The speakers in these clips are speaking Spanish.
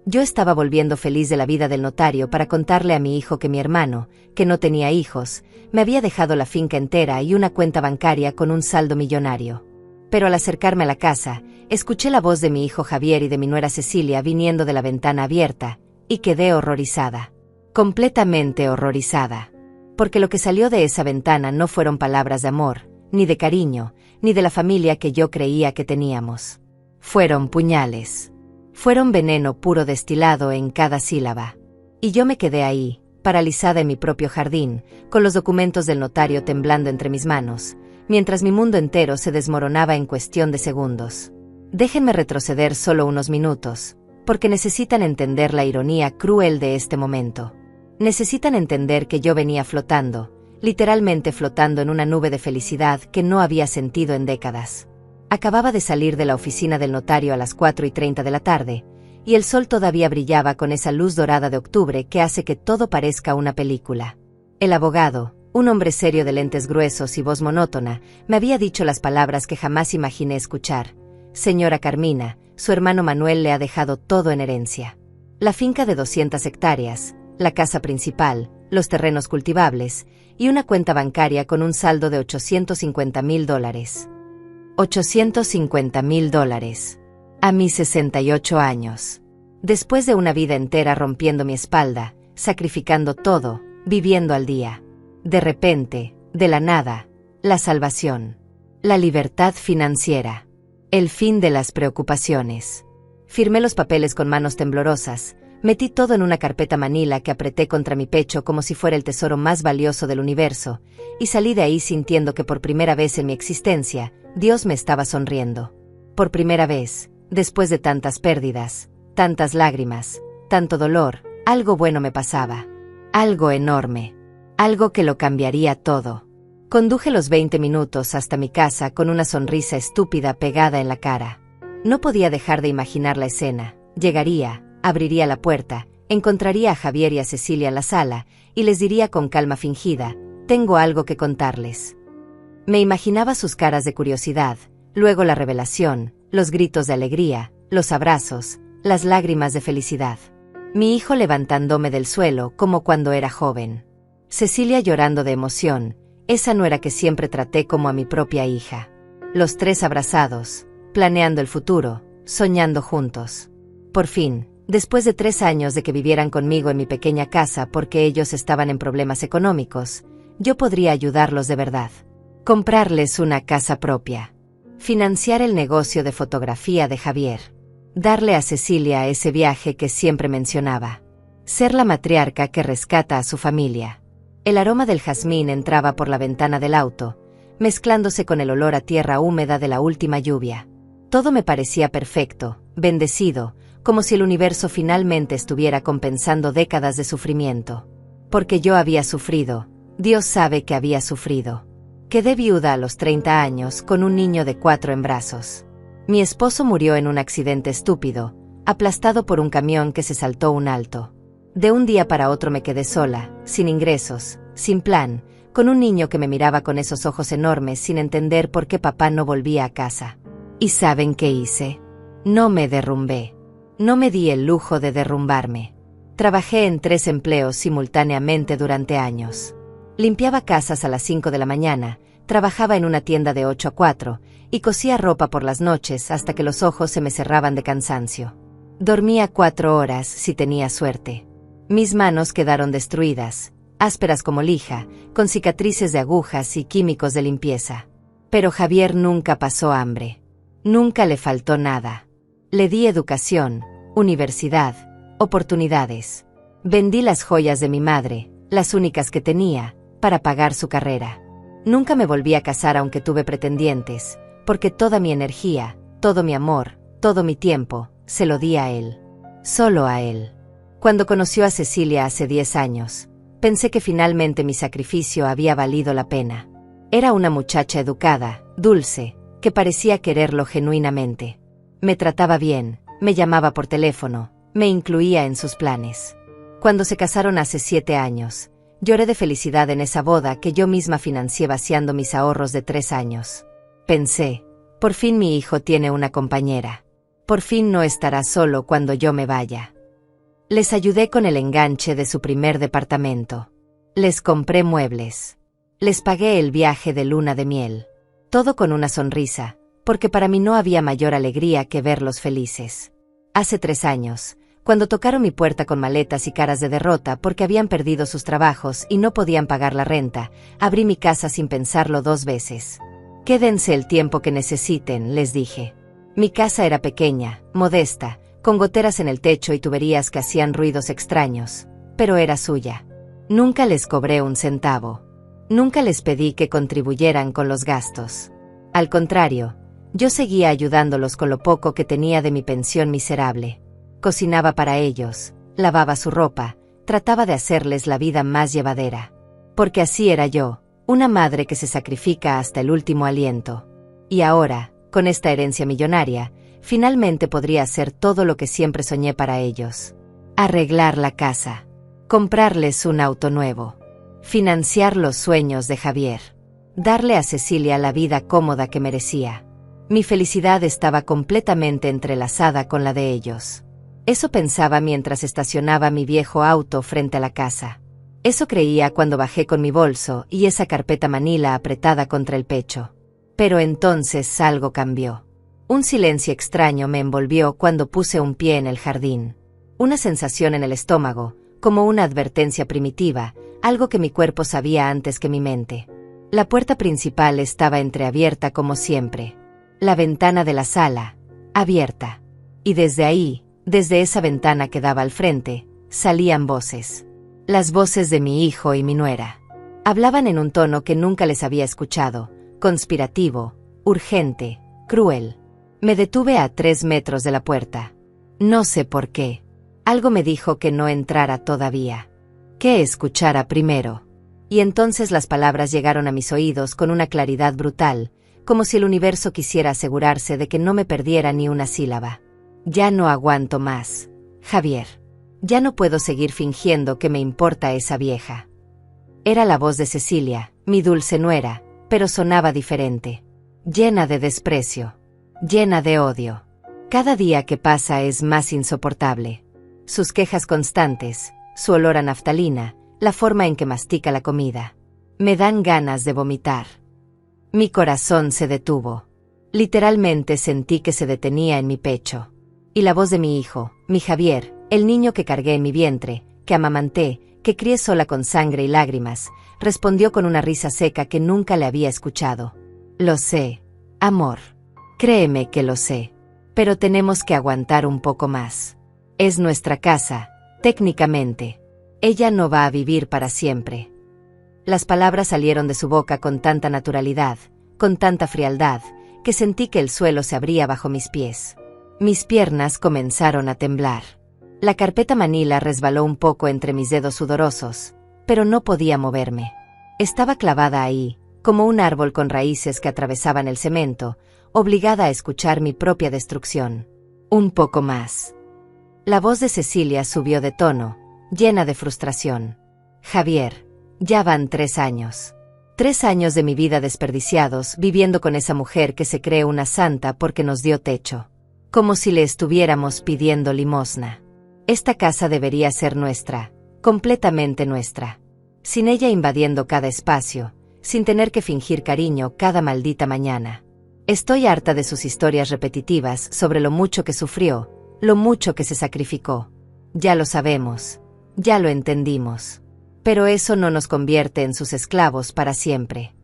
Yo estaba volviendo feliz de la vida del notario para contarle a mi hijo que mi hermano, que no tenía hijos, me había dejado la finca entera y una cuenta bancaria con un saldo millonario. Pero al acercarme a la casa, escuché la voz de mi hijo Javier y de mi nuera Cecilia viniendo de la ventana abierta, y quedé horrorizada. Completamente horrorizada. Porque lo que salió de esa ventana no fueron palabras de amor, ni de cariño, ni de la familia que yo creía que teníamos. Fueron puñales. Fueron veneno puro destilado en cada sílaba. Y yo me quedé ahí, paralizada en mi propio jardín, con los documentos del notario temblando entre mis manos, mientras mi mundo entero se desmoronaba en cuestión de segundos. Déjenme retroceder solo unos minutos, porque necesitan entender la ironía cruel de este momento. Necesitan entender que yo venía flotando, literalmente flotando en una nube de felicidad que no había sentido en décadas. Acababa de salir de la oficina del notario a las 4:30 de la tarde, y el sol todavía brillaba con esa luz dorada de octubre que hace que todo parezca una película. El abogado, un hombre serio de lentes gruesos y voz monótona, me había dicho las palabras que jamás imaginé escuchar. Señora Carmina, su hermano Manuel le ha dejado todo en herencia. La finca de 200 hectáreas, la casa principal, los terrenos cultivables, y una cuenta bancaria con un saldo de $850,000. $850,000. A mis 68 años. Después de una vida entera rompiendo mi espalda, sacrificando todo, viviendo al día. De repente, de la nada, la salvación. La libertad financiera. El fin de las preocupaciones. Firmé los papeles con manos temblorosas, metí todo en una carpeta manila que apreté contra mi pecho como si fuera el tesoro más valioso del universo, y salí de ahí sintiendo que por primera vez en mi existencia, Dios me estaba sonriendo. Por primera vez, después de tantas pérdidas, tantas lágrimas, tanto dolor, algo bueno me pasaba. Algo enorme. Algo que lo cambiaría todo. Conduje los 20 minutos hasta mi casa con una sonrisa estúpida pegada en la cara. No podía dejar de imaginar la escena. Llegaría, abriría la puerta, encontraría a Javier y a Cecilia en la sala, y les diría con calma fingida, tengo algo que contarles. Me imaginaba sus caras de curiosidad, luego la revelación, los gritos de alegría, los abrazos, las lágrimas de felicidad. Mi hijo levantándome del suelo como cuando era joven. Cecilia llorando de emoción, esa nuera que siempre traté como a mi propia hija. Los tres abrazados, planeando el futuro, soñando juntos. Por fin, después de 3 años de que vivieran conmigo en mi pequeña casa porque ellos estaban en problemas económicos, yo podría ayudarlos de verdad. Comprarles una casa propia. Financiar el negocio de fotografía de Javier. Darle a Cecilia ese viaje que siempre mencionaba. Ser la matriarca que rescata a su familia. El aroma del jazmín entraba por la ventana del auto, mezclándose con el olor a tierra húmeda de la última lluvia. Todo me parecía perfecto, bendecido, como si el universo finalmente estuviera compensando décadas de sufrimiento. Porque yo había sufrido, Dios sabe que había sufrido. Quedé viuda a los 30 años con un niño de 4 en brazos. Mi esposo murió en un accidente estúpido, aplastado por un camión que se saltó un alto. De un día para otro me quedé sola, sin ingresos, sin plan, con un niño que me miraba con esos ojos enormes sin entender por qué papá no volvía a casa. ¿Y saben qué hice? No me derrumbé. No me di el lujo de derrumbarme. Trabajé en 3 empleos simultáneamente durante años. Limpiaba casas a las 5 de la mañana, trabajaba en una tienda de 8 a 4, y cosía ropa por las noches hasta que los ojos se me cerraban de cansancio. Dormía 4 horas si tenía suerte. Mis manos quedaron destruidas, ásperas como lija, con cicatrices de agujas y químicos de limpieza. Pero Javier nunca pasó hambre. Nunca le faltó nada. Le di educación, universidad, oportunidades. Vendí las joyas de mi madre, las únicas que tenía, para pagar su carrera. Nunca me volví a casar aunque tuve pretendientes, porque toda mi energía, todo mi amor, todo mi tiempo, se lo di a él. Solo a él. Cuando conoció a Cecilia hace 10 años, pensé que finalmente mi sacrificio había valido la pena. Era una muchacha educada, dulce, que parecía quererlo genuinamente. Me trataba bien, me llamaba por teléfono, me incluía en sus planes. Cuando se casaron hace 7 años, lloré de felicidad en esa boda que yo misma financié vaciando mis ahorros de 3 años. Pensé, por fin mi hijo tiene una compañera. Por fin no estará solo cuando yo me vaya. Les ayudé con el enganche de su primer departamento. Les compré muebles. Les pagué el viaje de luna de miel. Todo con una sonrisa, porque para mí no había mayor alegría que verlos felices. Hace 3 años, cuando tocaron mi puerta con maletas y caras de derrota porque habían perdido sus trabajos y no podían pagar la renta, abrí mi casa sin pensarlo 2 veces. Quédense el tiempo que necesiten, les dije. Mi casa era pequeña, modesta, con goteras en el techo y tuberías que hacían ruidos extraños, pero era suya. Nunca les cobré un centavo. Nunca les pedí que contribuyeran con los gastos. Al contrario, yo seguía ayudándolos con lo poco que tenía de mi pensión miserable. Cocinaba para ellos, lavaba su ropa, trataba de hacerles la vida más llevadera. Porque así era yo, una madre que se sacrifica hasta el último aliento. Y ahora, con esta herencia millonaria, finalmente podría hacer todo lo que siempre soñé para ellos. Arreglar la casa. Comprarles un auto nuevo. Financiar los sueños de Javier. Darle a Cecilia la vida cómoda que merecía. Mi felicidad estaba completamente entrelazada con la de ellos. Eso pensaba mientras estacionaba mi viejo auto frente a la casa. Eso creía cuando bajé con mi bolso y esa carpeta manila apretada contra el pecho. Pero entonces algo cambió. Un silencio extraño me envolvió cuando puse un pie en el jardín. Una sensación en el estómago, como una advertencia primitiva, algo que mi cuerpo sabía antes que mi mente. La puerta principal estaba entreabierta como siempre. La ventana de la sala, abierta. Y desde ahí, desde esa ventana que daba al frente, salían voces. Las voces de mi hijo y mi nuera. Hablaban en un tono que nunca les había escuchado, conspirativo, urgente, cruel. Me detuve a 3 metros de la puerta. No sé por qué. Algo me dijo que no entrara todavía. Que escuchara primero. Y entonces las palabras llegaron a mis oídos con una claridad brutal, como si el universo quisiera asegurarse de que no me perdiera ni una sílaba. Ya no aguanto más, Javier. Ya no puedo seguir fingiendo que me importa esa vieja. Era la voz de Cecilia, mi dulce nuera, pero sonaba diferente. Llena de desprecio. Llena de odio. Cada día que pasa es más insoportable. Sus quejas constantes, su olor a naftalina, la forma en que mastica la comida. Me dan ganas de vomitar. Mi corazón se detuvo. Literalmente sentí que se detenía en mi pecho. Y la voz de mi hijo, mi Javier, el niño que cargué en mi vientre, que amamanté, que crié sola con sangre y lágrimas, respondió con una risa seca que nunca le había escuchado. Lo sé, amor. Créeme que lo sé. Pero tenemos que aguantar un poco más. Es nuestra casa, técnicamente. Ella no va a vivir para siempre. Las palabras salieron de su boca con tanta naturalidad, con tanta frialdad, que sentí que el suelo se abría bajo mis pies. Mis piernas comenzaron a temblar. La carpeta manila resbaló un poco entre mis dedos sudorosos, pero no podía moverme. Estaba clavada ahí, como un árbol con raíces que atravesaban el cemento, obligada a escuchar mi propia destrucción. Un poco más. La voz de Cecilia subió de tono, llena de frustración. Javier, ya van 3 años. 3 años de mi vida desperdiciados viviendo con esa mujer que se cree una santa porque nos dio techo. Como si le estuviéramos pidiendo limosna. Esta casa debería ser nuestra, completamente nuestra. Sin ella invadiendo cada espacio, sin tener que fingir cariño cada maldita mañana. Estoy harta de sus historias repetitivas sobre lo mucho que sufrió, lo mucho que se sacrificó. Ya lo sabemos, ya lo entendimos. Pero eso no nos convierte en sus esclavos para siempre.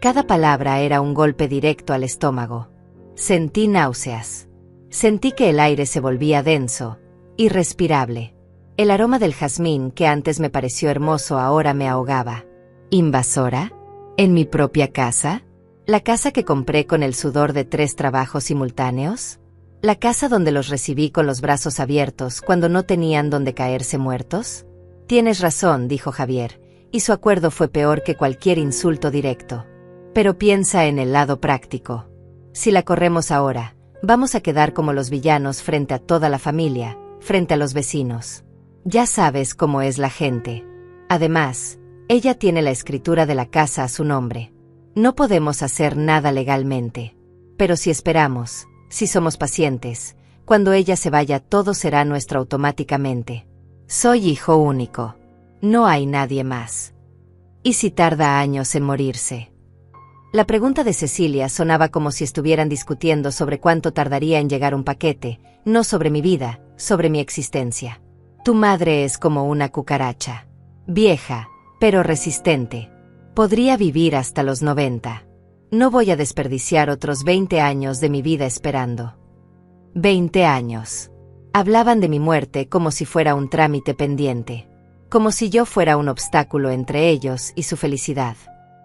Cada palabra era un golpe directo al estómago. Sentí náuseas. Sentí que el aire se volvía denso, irrespirable. El aroma del jazmín que antes me pareció hermoso ahora me ahogaba. ¿Invasora? ¿En mi propia casa? ¿La casa que compré con el sudor de 3 trabajos simultáneos? ¿La casa donde los recibí con los brazos abiertos cuando no tenían donde caerse muertos? Tienes razón, dijo Javier, y su acuerdo fue peor que cualquier insulto directo. Pero piensa en el lado práctico. Si la corremos ahora, vamos a quedar como los villanos frente a toda la familia, frente a los vecinos. Ya sabes cómo es la gente. Además, ella tiene la escritura de la casa a su nombre. No podemos hacer nada legalmente. Pero si esperamos, si somos pacientes, cuando ella se vaya todo será nuestro automáticamente. Soy hijo único. No hay nadie más. ¿Y si tarda años en morirse? La pregunta de Cecilia sonaba como si estuvieran discutiendo sobre cuánto tardaría en llegar un paquete, no sobre mi vida, sobre mi existencia. Tu madre es como una cucaracha. Vieja, pero resistente. Podría vivir hasta los 90. No voy a desperdiciar otros 20 años de mi vida esperando. 20 años. Hablaban de mi muerte como si fuera un trámite pendiente. Como si yo fuera un obstáculo entre ellos y su felicidad.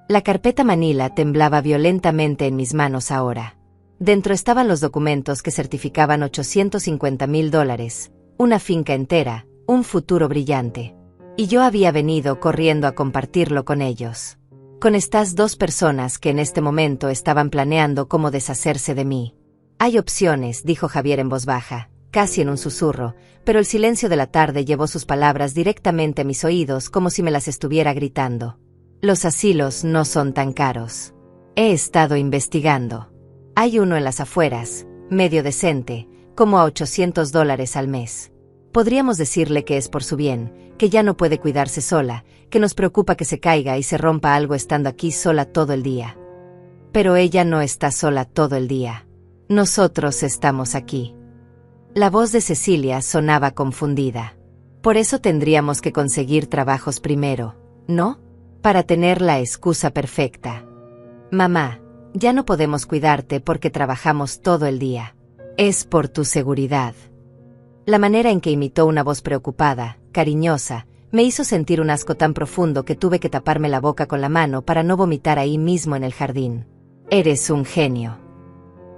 La carpeta Manila temblaba violentamente en mis manos ahora. Dentro estaban los documentos que certificaban $850,000, una finca entera, un futuro brillante. Y yo había venido corriendo a compartirlo con ellos. Con estas dos personas que en este momento estaban planeando cómo deshacerse de mí. Hay opciones, dijo Javier en voz baja, casi en un susurro, pero el silencio de la tarde llevó sus palabras directamente a mis oídos como si me las estuviera gritando. Los asilos no son tan caros. He estado investigando. Hay uno en las afueras, medio decente, como a $800 al mes. Podríamos decirle que es por su bien, que ya no puede cuidarse sola, que nos preocupa que se caiga y se rompa algo estando aquí sola todo el día. Pero ella no está sola todo el día. Nosotros estamos aquí. La voz de Cecilia sonaba confundida. Por eso tendríamos que conseguir trabajos primero, ¿no? Para tener la excusa perfecta. Mamá, ya no podemos cuidarte porque trabajamos todo el día. Es por tu seguridad. La manera en que imitó una voz preocupada, cariñosa, me hizo sentir un asco tan profundo que tuve que taparme la boca con la mano para no vomitar ahí mismo en el jardín. Eres un genio.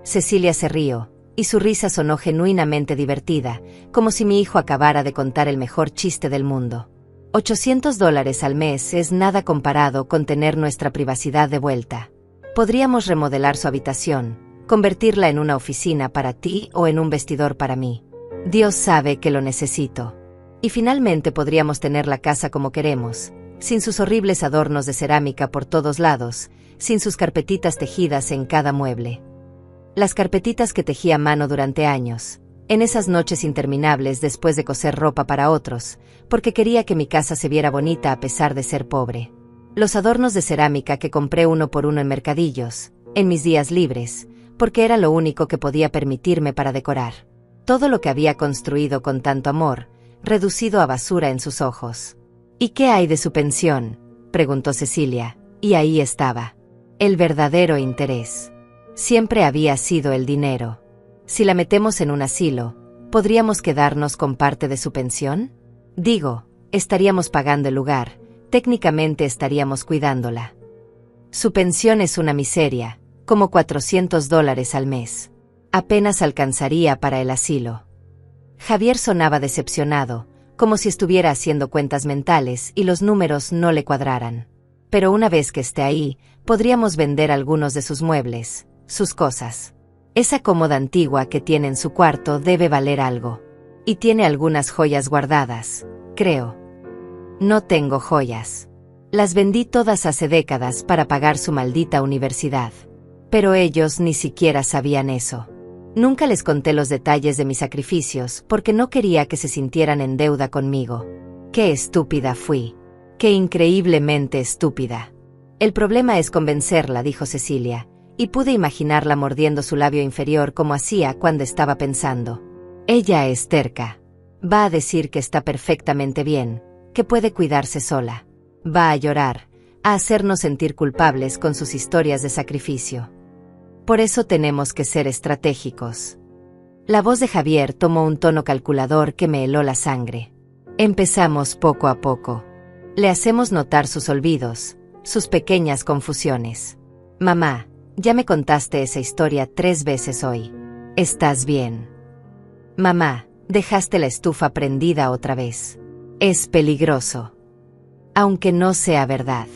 Cecilia se rió, y su risa sonó genuinamente divertida, como si mi hijo acabara de contar el mejor chiste del mundo. $800 al mes es nada comparado con tener nuestra privacidad de vuelta. Podríamos remodelar su habitación, convertirla en una oficina para ti o en un vestidor para mí. Dios sabe que lo necesito. Y finalmente podríamos tener la casa como queremos, sin sus horribles adornos de cerámica por todos lados, sin sus carpetitas tejidas en cada mueble. Las carpetitas que tejí a mano durante años, en esas noches interminables después de coser ropa para otros, porque quería que mi casa se viera bonita a pesar de ser pobre. Los adornos de cerámica que compré uno por uno en mercadillos, en mis días libres, porque era lo único que podía permitirme para decorar. Todo lo que había construido con tanto amor, reducido a basura en sus ojos. ¿Y qué hay de su pensión?, preguntó Cecilia, y ahí estaba. El verdadero interés. Siempre había sido el dinero. Si la metemos en un asilo, ¿podríamos quedarnos con parte de su pensión? Digo, estaríamos pagando el lugar, técnicamente estaríamos cuidándola. Su pensión es una miseria, como $400 al mes. Apenas alcanzaría para el asilo. Javier sonaba decepcionado, como si estuviera haciendo cuentas mentales y los números no le cuadraran. Pero una vez que esté ahí, podríamos vender algunos de sus muebles, sus cosas. Esa cómoda antigua que tiene en su cuarto debe valer algo. Y tiene algunas joyas guardadas, creo. No tengo joyas. Las vendí todas hace décadas para pagar su maldita universidad. Pero ellos ni siquiera sabían eso. Nunca les conté los detalles de mis sacrificios porque no quería que se sintieran en deuda conmigo. Qué estúpida fui. Qué increíblemente estúpida. El problema es convencerla, dijo Cecilia, y pude imaginarla mordiendo su labio inferior como hacía cuando estaba pensando. Ella es terca. Va a decir que está perfectamente bien, que puede cuidarse sola. Va a llorar, a hacernos sentir culpables con sus historias de sacrificio. Por eso tenemos que ser estratégicos. La voz de Javier tomó un tono calculador que me heló la sangre. Empezamos poco a poco. Le hacemos notar sus olvidos, sus pequeñas confusiones. Mamá, ya me contaste esa historia 3 veces hoy. ¿Estás bien? Mamá, dejaste la estufa prendida otra vez. Es peligroso. Aunque no sea verdad.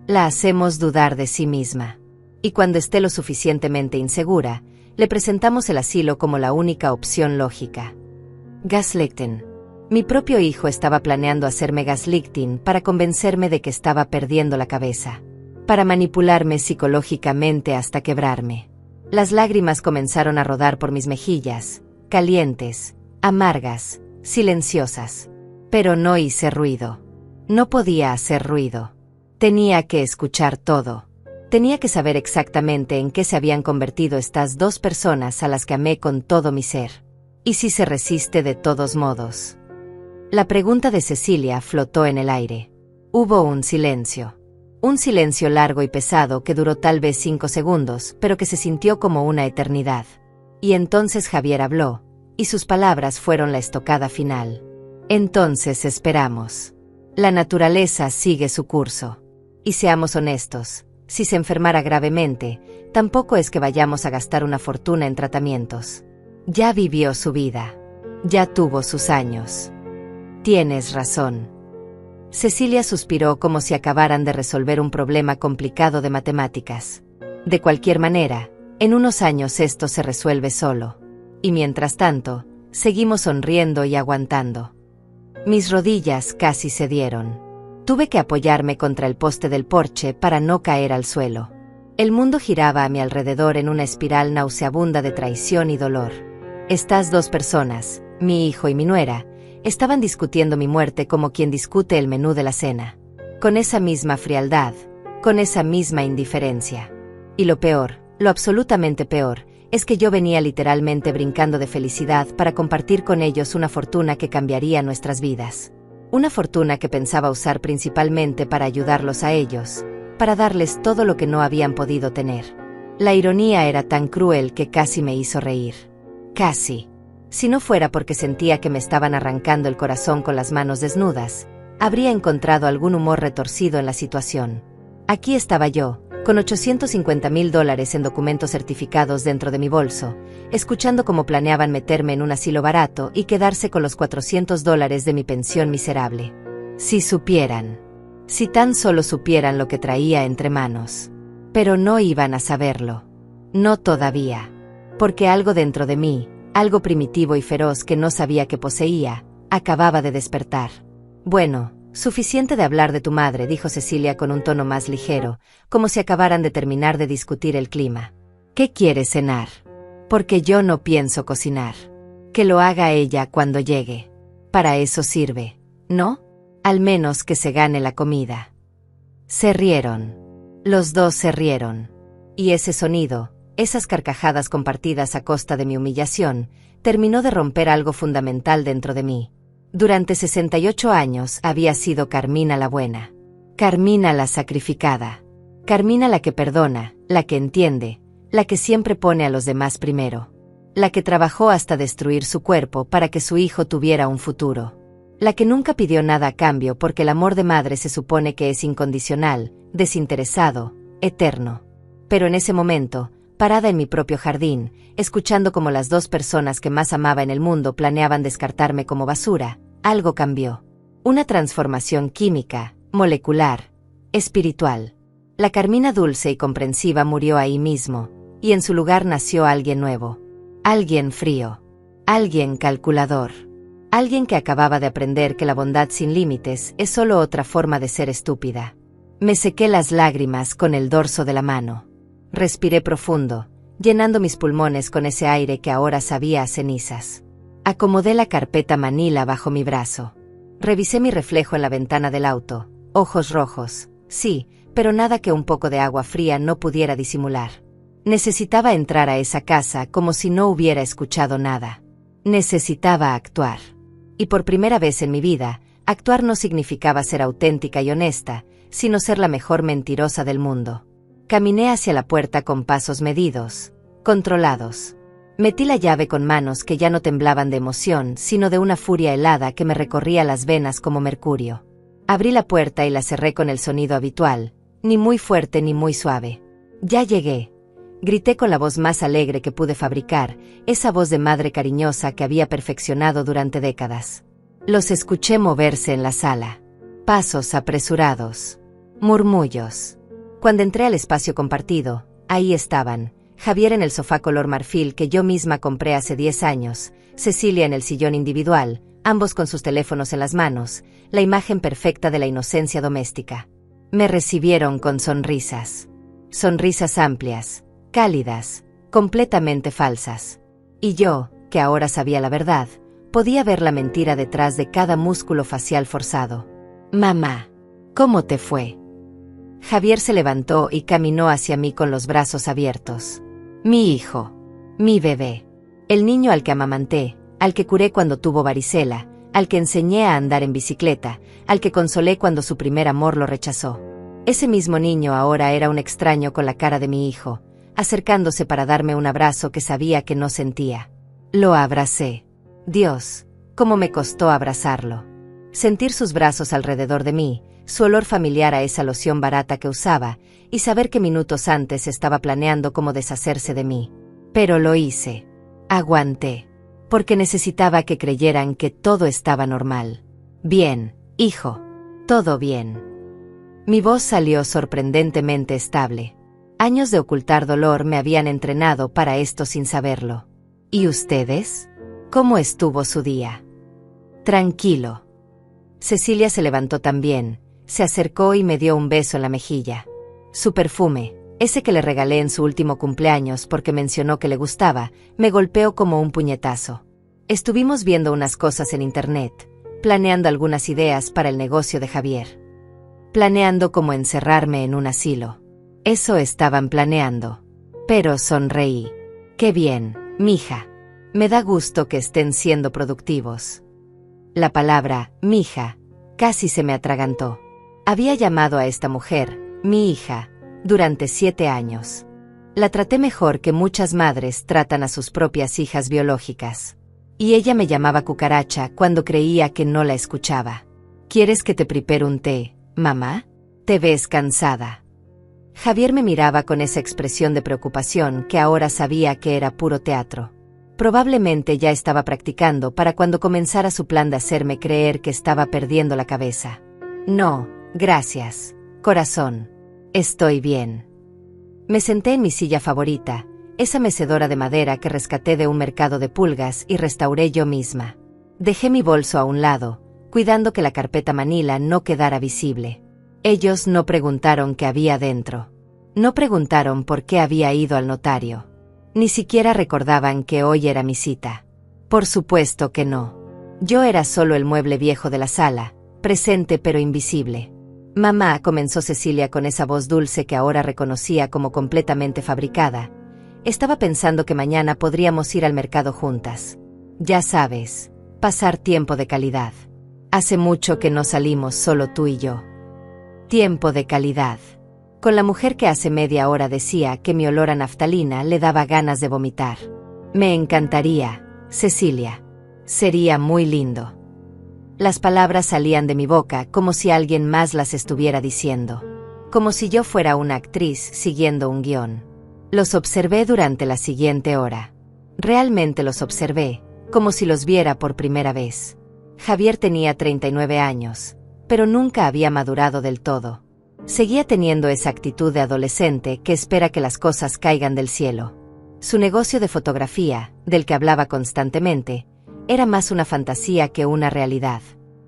La hacemos dudar de sí misma. Y cuando esté lo suficientemente insegura, le presentamos el asilo como la única opción lógica. Gaslighting. Mi propio hijo estaba planeando hacerme gaslighting para convencerme de que estaba perdiendo la cabeza. Para manipularme psicológicamente hasta quebrarme. Las lágrimas comenzaron a rodar por mis mejillas, calientes, amargas, silenciosas. Pero no hice ruido. No podía hacer ruido. Tenía que escuchar todo. Tenía que saber exactamente en qué se habían convertido estas dos personas a las que amé con todo mi ser. ¿Y si se resiste de todos modos? La pregunta de Cecilia flotó en el aire. Hubo un silencio. Un silencio largo y pesado que duró tal vez 5 segundos, pero que se sintió como una eternidad. Y entonces Javier habló, y sus palabras fueron la estocada final. Entonces esperamos. La naturaleza sigue su curso. Y seamos honestos, si se enfermara gravemente, tampoco es que vayamos a gastar una fortuna en tratamientos. Ya vivió su vida. Ya tuvo sus años. Tienes razón. Cecilia suspiró como si acabaran de resolver un problema complicado de matemáticas. De cualquier manera, en unos años esto se resuelve solo. Y mientras tanto, seguimos sonriendo y aguantando. Mis rodillas casi cedieron. Tuve que apoyarme contra el poste del porche para no caer al suelo. El mundo giraba a mi alrededor en una espiral nauseabunda de traición y dolor. Estas dos personas, mi hijo y mi nuera, estaban discutiendo mi muerte como quien discute el menú de la cena. Con esa misma frialdad, con esa misma indiferencia. Y lo peor, lo absolutamente peor, es que yo venía literalmente brincando de felicidad para compartir con ellos una fortuna que cambiaría nuestras vidas. Una fortuna que pensaba usar principalmente para ayudarlos a ellos, para darles todo lo que no habían podido tener. La ironía era tan cruel que casi me hizo reír. Casi. Si no fuera porque sentía que me estaban arrancando el corazón con las manos desnudas, habría encontrado algún humor retorcido en la situación. Aquí estaba yo, con $850,000 en documentos certificados dentro de mi bolso, escuchando cómo planeaban meterme en un asilo barato y quedarse con los $400 de mi pensión miserable. Si supieran. Si tan solo supieran lo que traía entre manos. Pero no iban a saberlo. No todavía. Porque algo dentro de mí, algo primitivo y feroz que no sabía que poseía, acababa de despertar. Bueno, suficiente de hablar de tu madre, dijo Cecilia con un tono más ligero, como si acabaran de terminar de discutir el clima. ¿Qué quieres cenar? Porque yo no pienso cocinar. Que lo haga ella cuando llegue. Para eso sirve, ¿no? Al menos que se gane la comida. Se rieron. Los dos se rieron. Y ese sonido, esas carcajadas compartidas a costa de mi humillación, terminó de romper algo fundamental dentro de mí. Durante 68 años había sido Carmina la buena. Carmina la sacrificada. Carmina la que perdona, la que entiende, la que siempre pone a los demás primero. La que trabajó hasta destruir su cuerpo para que su hijo tuviera un futuro. La que nunca pidió nada a cambio porque el amor de madre se supone que es incondicional, desinteresado, eterno. Pero en ese momento, parada en mi propio jardín, escuchando cómo las dos personas que más amaba en el mundo planeaban descartarme como basura, algo cambió. Una transformación química, molecular, espiritual. La Carmina dulce y comprensiva murió ahí mismo, y en su lugar nació alguien nuevo. Alguien frío. Alguien calculador. Alguien que acababa de aprender que la bondad sin límites es solo otra forma de ser estúpida. Me sequé las lágrimas con el dorso de la mano. Respiré profundo, llenando mis pulmones con ese aire que ahora sabía a cenizas. Acomodé la carpeta Manila bajo mi brazo. Revisé mi reflejo en la ventana del auto. Ojos rojos, sí, pero nada que un poco de agua fría no pudiera disimular. Necesitaba entrar a esa casa como si no hubiera escuchado nada. Necesitaba actuar. Y por primera vez en mi vida, actuar no significaba ser auténtica y honesta, sino ser la mejor mentirosa del mundo. Caminé hacia la puerta con pasos medidos, controlados. Metí la llave con manos que ya no temblaban de emoción, sino de una furia helada que me recorría las venas como mercurio. Abrí la puerta y la cerré con el sonido habitual, ni muy fuerte ni muy suave. Ya llegué. Grité con la voz más alegre que pude fabricar, esa voz de madre cariñosa que había perfeccionado durante décadas. Los escuché moverse en la sala. Pasos apresurados. Murmullos. Cuando entré al espacio compartido, ahí estaban, Javier en el sofá color marfil que yo misma compré hace 10 años, Cecilia en el sillón individual, ambos con sus teléfonos en las manos, la imagen perfecta de la inocencia doméstica. Me recibieron con sonrisas. Sonrisas amplias, cálidas, completamente falsas. Y yo, que ahora sabía la verdad, Podía ver la mentira detrás de cada músculo facial forzado. Mamá, ¿cómo te fue? Javier se levantó y caminó hacia mí con los brazos abiertos. Mi hijo. Mi bebé. El niño al que amamanté, al que curé cuando tuvo varicela, al que enseñé a andar en bicicleta, al que consolé cuando su primer amor lo rechazó. Ese mismo niño ahora era un extraño con la cara de mi hijo, acercándose para darme un abrazo que sabía que no sentía. Lo abracé. Dios, cómo me costó abrazarlo. Sentir sus brazos alrededor de mí, su olor familiar a esa loción barata que usaba, y saber que minutos antes estaba planeando cómo deshacerse de mí. Pero lo hice. Aguanté. Porque necesitaba que creyeran que todo estaba normal. Bien, hijo. Todo bien. Mi voz salió sorprendentemente estable. Años de ocultar dolor me habían entrenado para esto sin saberlo. ¿Y ustedes? ¿Cómo estuvo su día? Tranquilo. Cecilia se levantó también, se acercó y me dio un beso en la mejilla. Su perfume, ese que le regalé en su último cumpleaños porque mencionó que le gustaba, me golpeó como un puñetazo. Estuvimos viendo unas cosas en internet, planeando algunas ideas para el negocio de Javier. Planeando cómo encerrarme en un asilo. Eso estaban planeando. Pero sonreí. Qué bien, mija. Me da gusto que estén siendo productivos. La palabra, mija, casi se me atragantó. Había llamado a esta mujer, mi hija, durante 7 años. La traté mejor que muchas madres tratan a sus propias hijas biológicas. Y ella me llamaba cucaracha cuando creía que no la escuchaba. ¿Quieres que te prepare un té, mamá? ¿Te ves cansada? Javier me miraba con esa expresión de preocupación que ahora sabía que era puro teatro. Probablemente ya estaba practicando para cuando comenzara su plan de hacerme creer que estaba perdiendo la cabeza. No, gracias, corazón. Estoy bien. Me senté en mi silla favorita, esa mecedora de madera que rescaté de un mercado de pulgas y restauré yo misma. Dejé mi bolso a un lado, cuidando que la carpeta Manila no quedara visible. Ellos no preguntaron qué había dentro. No preguntaron por qué había ido al notario. Ni siquiera recordaban que hoy era mi cita. Por supuesto que no. Yo era solo el mueble viejo de la sala, presente pero invisible. Mamá, comenzó Cecilia con esa voz dulce que ahora reconocía como completamente fabricada. Estaba pensando que mañana podríamos ir al mercado juntas. Ya sabes, pasar tiempo de calidad. Hace mucho que no salimos solo tú y yo. Tiempo de calidad. Con la mujer que hace media hora decía que mi olor a naftalina le daba ganas de vomitar. Me encantaría, Cecilia. Sería muy lindo. Las palabras salían de mi boca como si alguien más las estuviera diciendo. Como si yo fuera una actriz siguiendo un guión. Los observé durante la siguiente hora. Realmente los observé, como si los viera por primera vez. Javier tenía 39 años, pero nunca había madurado del todo. Seguía teniendo esa actitud de adolescente que espera que las cosas caigan del cielo. Su negocio de fotografía, del que hablaba constantemente, era más una fantasía que una realidad.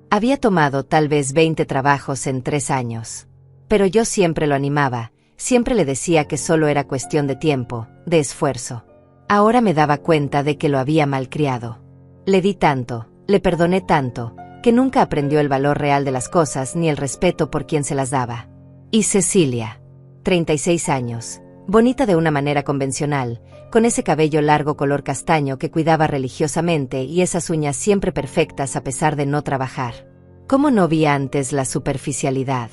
Había tomado tal vez 20 trabajos en 3 años. Pero yo siempre lo animaba, siempre le decía que solo era cuestión de tiempo, de esfuerzo. Ahora me daba cuenta de que lo había malcriado. Le di tanto, le perdoné tanto, que nunca aprendió el valor real de las cosas ni el respeto por quien se las daba. Y Cecilia, 36 años, bonita de una manera convencional, con ese cabello largo color castaño que cuidaba religiosamente y esas uñas siempre perfectas a pesar de no trabajar. ¿Cómo no vi antes la superficialidad?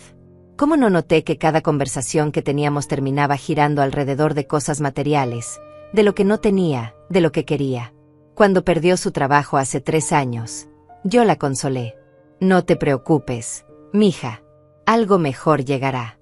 ¿Cómo no noté que cada conversación que teníamos terminaba girando alrededor de cosas materiales, de lo que no tenía, de lo que quería? Cuando perdió su trabajo hace 3 años, yo la consolé. No te preocupes, mija. Algo mejor llegará.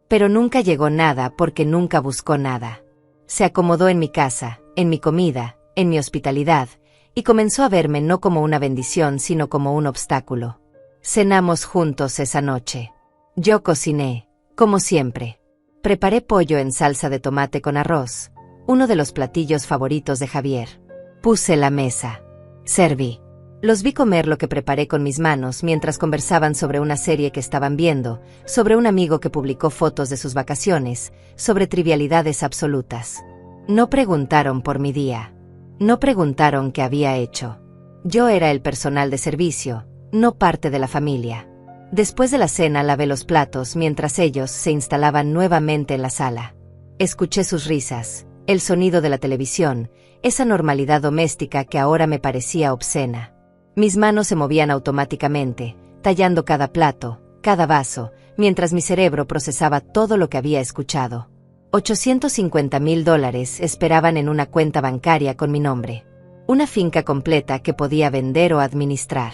Pero nunca llegó nada porque nunca buscó nada. Se acomodó en mi casa, en mi comida, en mi hospitalidad, y comenzó a verme no como una bendición sino como un obstáculo. Cenamos juntos esa noche. Yo cociné, como siempre. Preparé pollo en salsa de tomate con arroz, uno de los platillos favoritos de Javier. Puse la mesa. Serví. Los vi comer lo que preparé con mis manos mientras conversaban sobre una serie que estaban viendo, sobre un amigo que publicó fotos de sus vacaciones, sobre trivialidades absolutas. No preguntaron por mi día. No preguntaron qué había hecho. Yo era el personal de servicio, no parte de la familia. Después de la cena lavé los platos mientras ellos se instalaban nuevamente en la sala. Escuché sus risas, el sonido de la televisión, esa normalidad doméstica que ahora me parecía obscena. Mis manos se movían automáticamente, tallando cada plato, cada vaso, mientras mi cerebro procesaba todo lo que había escuchado. $850,000 esperaban en una cuenta bancaria con mi nombre. Una finca completa que podía vender o administrar.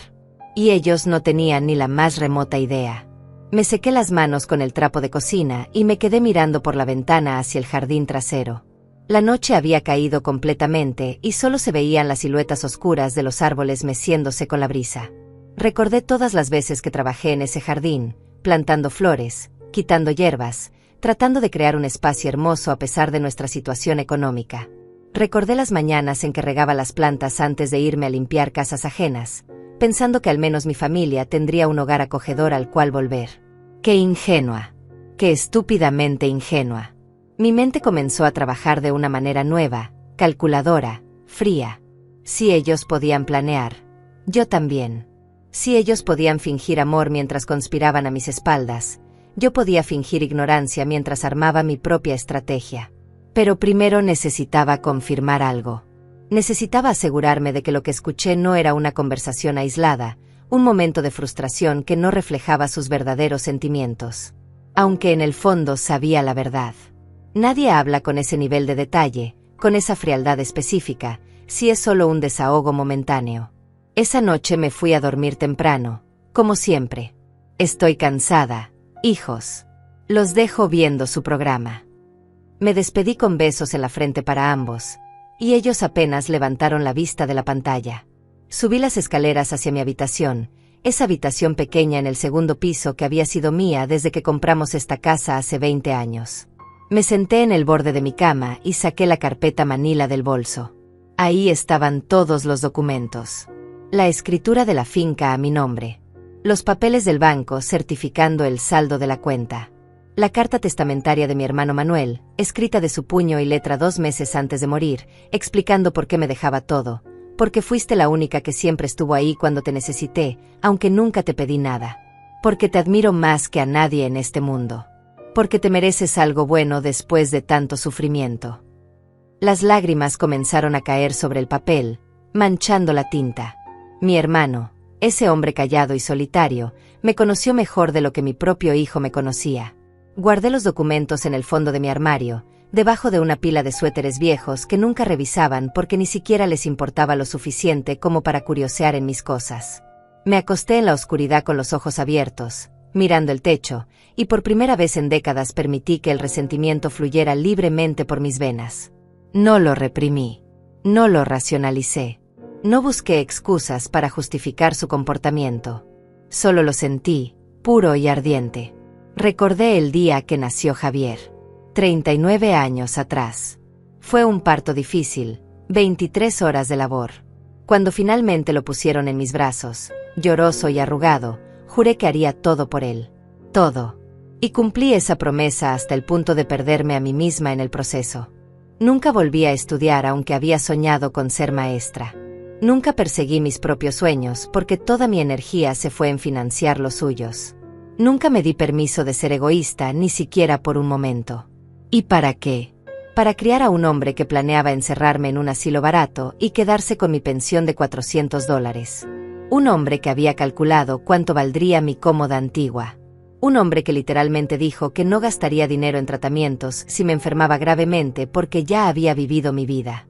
Y ellos no tenían ni la más remota idea. Me sequé las manos con el trapo de cocina y me quedé mirando por la ventana hacia el jardín trasero. La noche había caído completamente y solo se veían las siluetas oscuras de los árboles meciéndose con la brisa. Recordé todas las veces que trabajé en ese jardín, plantando flores, quitando hierbas, tratando de crear un espacio hermoso a pesar de nuestra situación económica. Recordé las mañanas en que regaba las plantas antes de irme a limpiar casas ajenas, pensando que al menos mi familia tendría un hogar acogedor al cual volver. ¡Qué ingenua! ¡Qué estúpidamente ingenua! Mi mente comenzó a trabajar de una manera nueva, calculadora, fría. Si ellos podían planear, yo también. Si ellos podían fingir amor mientras conspiraban a mis espaldas, yo podía fingir ignorancia mientras armaba mi propia estrategia. Pero primero necesitaba confirmar algo. Necesitaba asegurarme de que lo que escuché no era una conversación aislada, un momento de frustración que no reflejaba sus verdaderos sentimientos. Aunque en el fondo sabía la verdad. Nadie habla con ese nivel de detalle, con esa frialdad específica, si es solo un desahogo momentáneo. Esa noche me fui a dormir temprano, como siempre. Estoy cansada, hijos. Los dejo viendo su programa. Me despedí con besos en la frente para ambos, y ellos apenas levantaron la vista de la pantalla. Subí las escaleras hacia mi habitación, esa habitación pequeña en el segundo piso que había sido mía desde que compramos esta casa hace 20 años. Me senté en el borde de mi cama y saqué la carpeta manila del bolso. Ahí estaban todos los documentos. La escritura de la finca a mi nombre. Los papeles del banco certificando el saldo de la cuenta. La carta testamentaria de mi hermano Manuel, escrita de su puño y letra 2 meses antes de morir, explicando por qué me dejaba todo, porque fuiste la única que siempre estuvo ahí cuando te necesité, aunque nunca te pedí nada. Porque te admiro más que a nadie en este mundo. Porque te mereces algo bueno después de tanto sufrimiento. Las lágrimas comenzaron a caer sobre el papel, manchando la tinta. Mi hermano, ese hombre callado y solitario, me conoció mejor de lo que mi propio hijo me conocía. Guardé los documentos en el fondo de mi armario, debajo de una pila de suéteres viejos que nunca revisaban porque ni siquiera les importaba lo suficiente como para curiosear en mis cosas. Me acosté en la oscuridad con los ojos abiertos, mirando el techo, y por primera vez en décadas permití que el resentimiento fluyera libremente por mis venas. No lo reprimí. No lo racionalicé. No busqué excusas para justificar su comportamiento. Solo lo sentí, puro y ardiente. Recordé el día que nació Javier. 39 años atrás. Fue un parto difícil, 23 horas de labor. Cuando finalmente lo pusieron en mis brazos, lloroso y arrugado, juré que haría todo por él. Todo. Y cumplí esa promesa hasta el punto de perderme a mí misma en el proceso. Nunca volví a estudiar aunque había soñado con ser maestra. Nunca perseguí mis propios sueños porque toda mi energía se fue en financiar los suyos. Nunca me di permiso de ser egoísta ni siquiera por un momento. ¿Y para qué? Para criar a un hombre que planeaba encerrarme en un asilo barato y quedarse con mi pensión de $400. Un hombre que había calculado cuánto valdría mi cómoda antigua. Un hombre que literalmente dijo que no gastaría dinero en tratamientos si me enfermaba gravemente porque ya había vivido mi vida.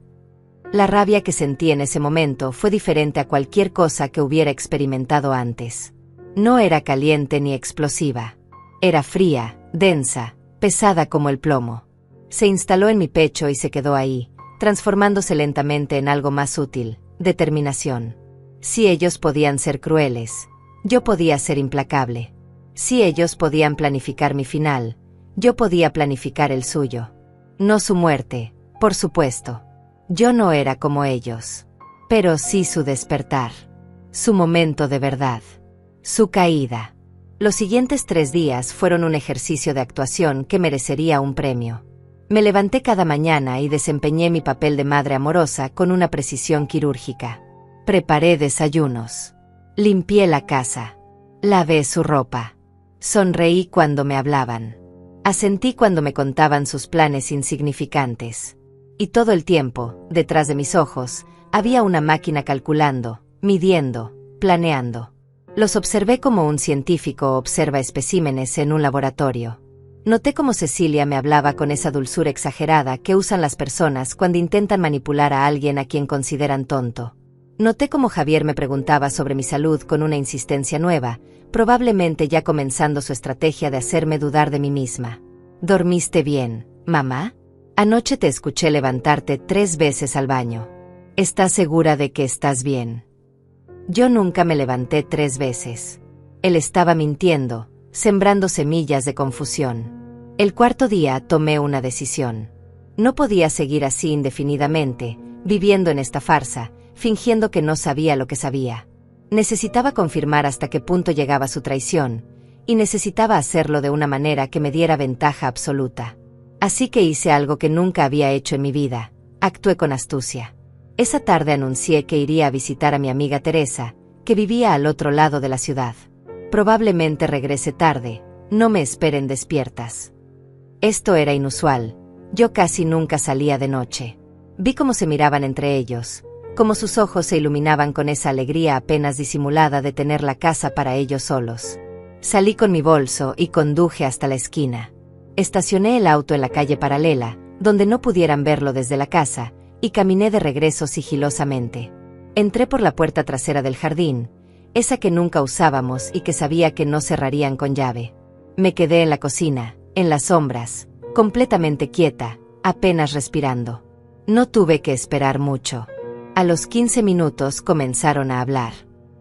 La rabia que sentí en ese momento fue diferente a cualquier cosa que hubiera experimentado antes. No era caliente ni explosiva. Era fría, densa, pesada como el plomo. Se instaló en mi pecho y se quedó ahí, transformándose lentamente en algo más útil, determinación. Si ellos podían ser crueles, yo podía ser implacable. Si ellos podían planificar mi final, yo podía planificar el suyo. No su muerte, por supuesto. Yo no era como ellos. Pero sí su despertar. Su momento de verdad. Su caída. Los siguientes 3 días fueron un ejercicio de actuación que merecería un premio. Me levanté cada mañana y desempeñé mi papel de madre amorosa con una precisión quirúrgica. Preparé desayunos. Limpié la casa. Lavé su ropa. Sonreí cuando me hablaban. Asentí cuando me contaban sus planes insignificantes. Y todo el tiempo, detrás de mis ojos, había una máquina calculando, midiendo, planeando. Los observé como un científico observa especímenes en un laboratorio. Noté cómo Cecilia me hablaba con esa dulzura exagerada que usan las personas cuando intentan manipular a alguien a quien consideran tonto. Noté cómo Javier me preguntaba sobre mi salud con una insistencia nueva, probablemente ya comenzando su estrategia de hacerme dudar de mí misma. ¿Dormiste bien, mamá? Anoche te escuché levantarte 3 veces al baño. ¿Estás segura de que estás bien? Yo nunca me levanté 3 veces. Él estaba mintiendo, sembrando semillas de confusión. El cuarto día tomé una decisión. No podía seguir así indefinidamente, viviendo en esta farsa, fingiendo que no sabía lo que sabía. Necesitaba confirmar hasta qué punto llegaba su traición, y necesitaba hacerlo de una manera que me diera ventaja absoluta. Así que hice algo que nunca había hecho en mi vida: actué con astucia. Esa tarde anuncié que iría a visitar a mi amiga Teresa, que vivía al otro lado de la ciudad. Probablemente regrese tarde, no me esperen despiertas. Esto era inusual, yo casi nunca salía de noche. Vi cómo se miraban entre ellos, cómo sus ojos se iluminaban con esa alegría apenas disimulada de tener la casa para ellos solos. Salí con mi bolso y conduje hasta la esquina. Estacioné el auto en la calle paralela, donde no pudieran verlo desde la casa, y caminé de regreso sigilosamente. Entré por la puerta trasera del jardín, esa que nunca usábamos y que sabía que no cerrarían con llave. Me quedé en la cocina, en las sombras, completamente quieta, apenas respirando. No tuve que esperar mucho. A los 15 minutos comenzaron a hablar.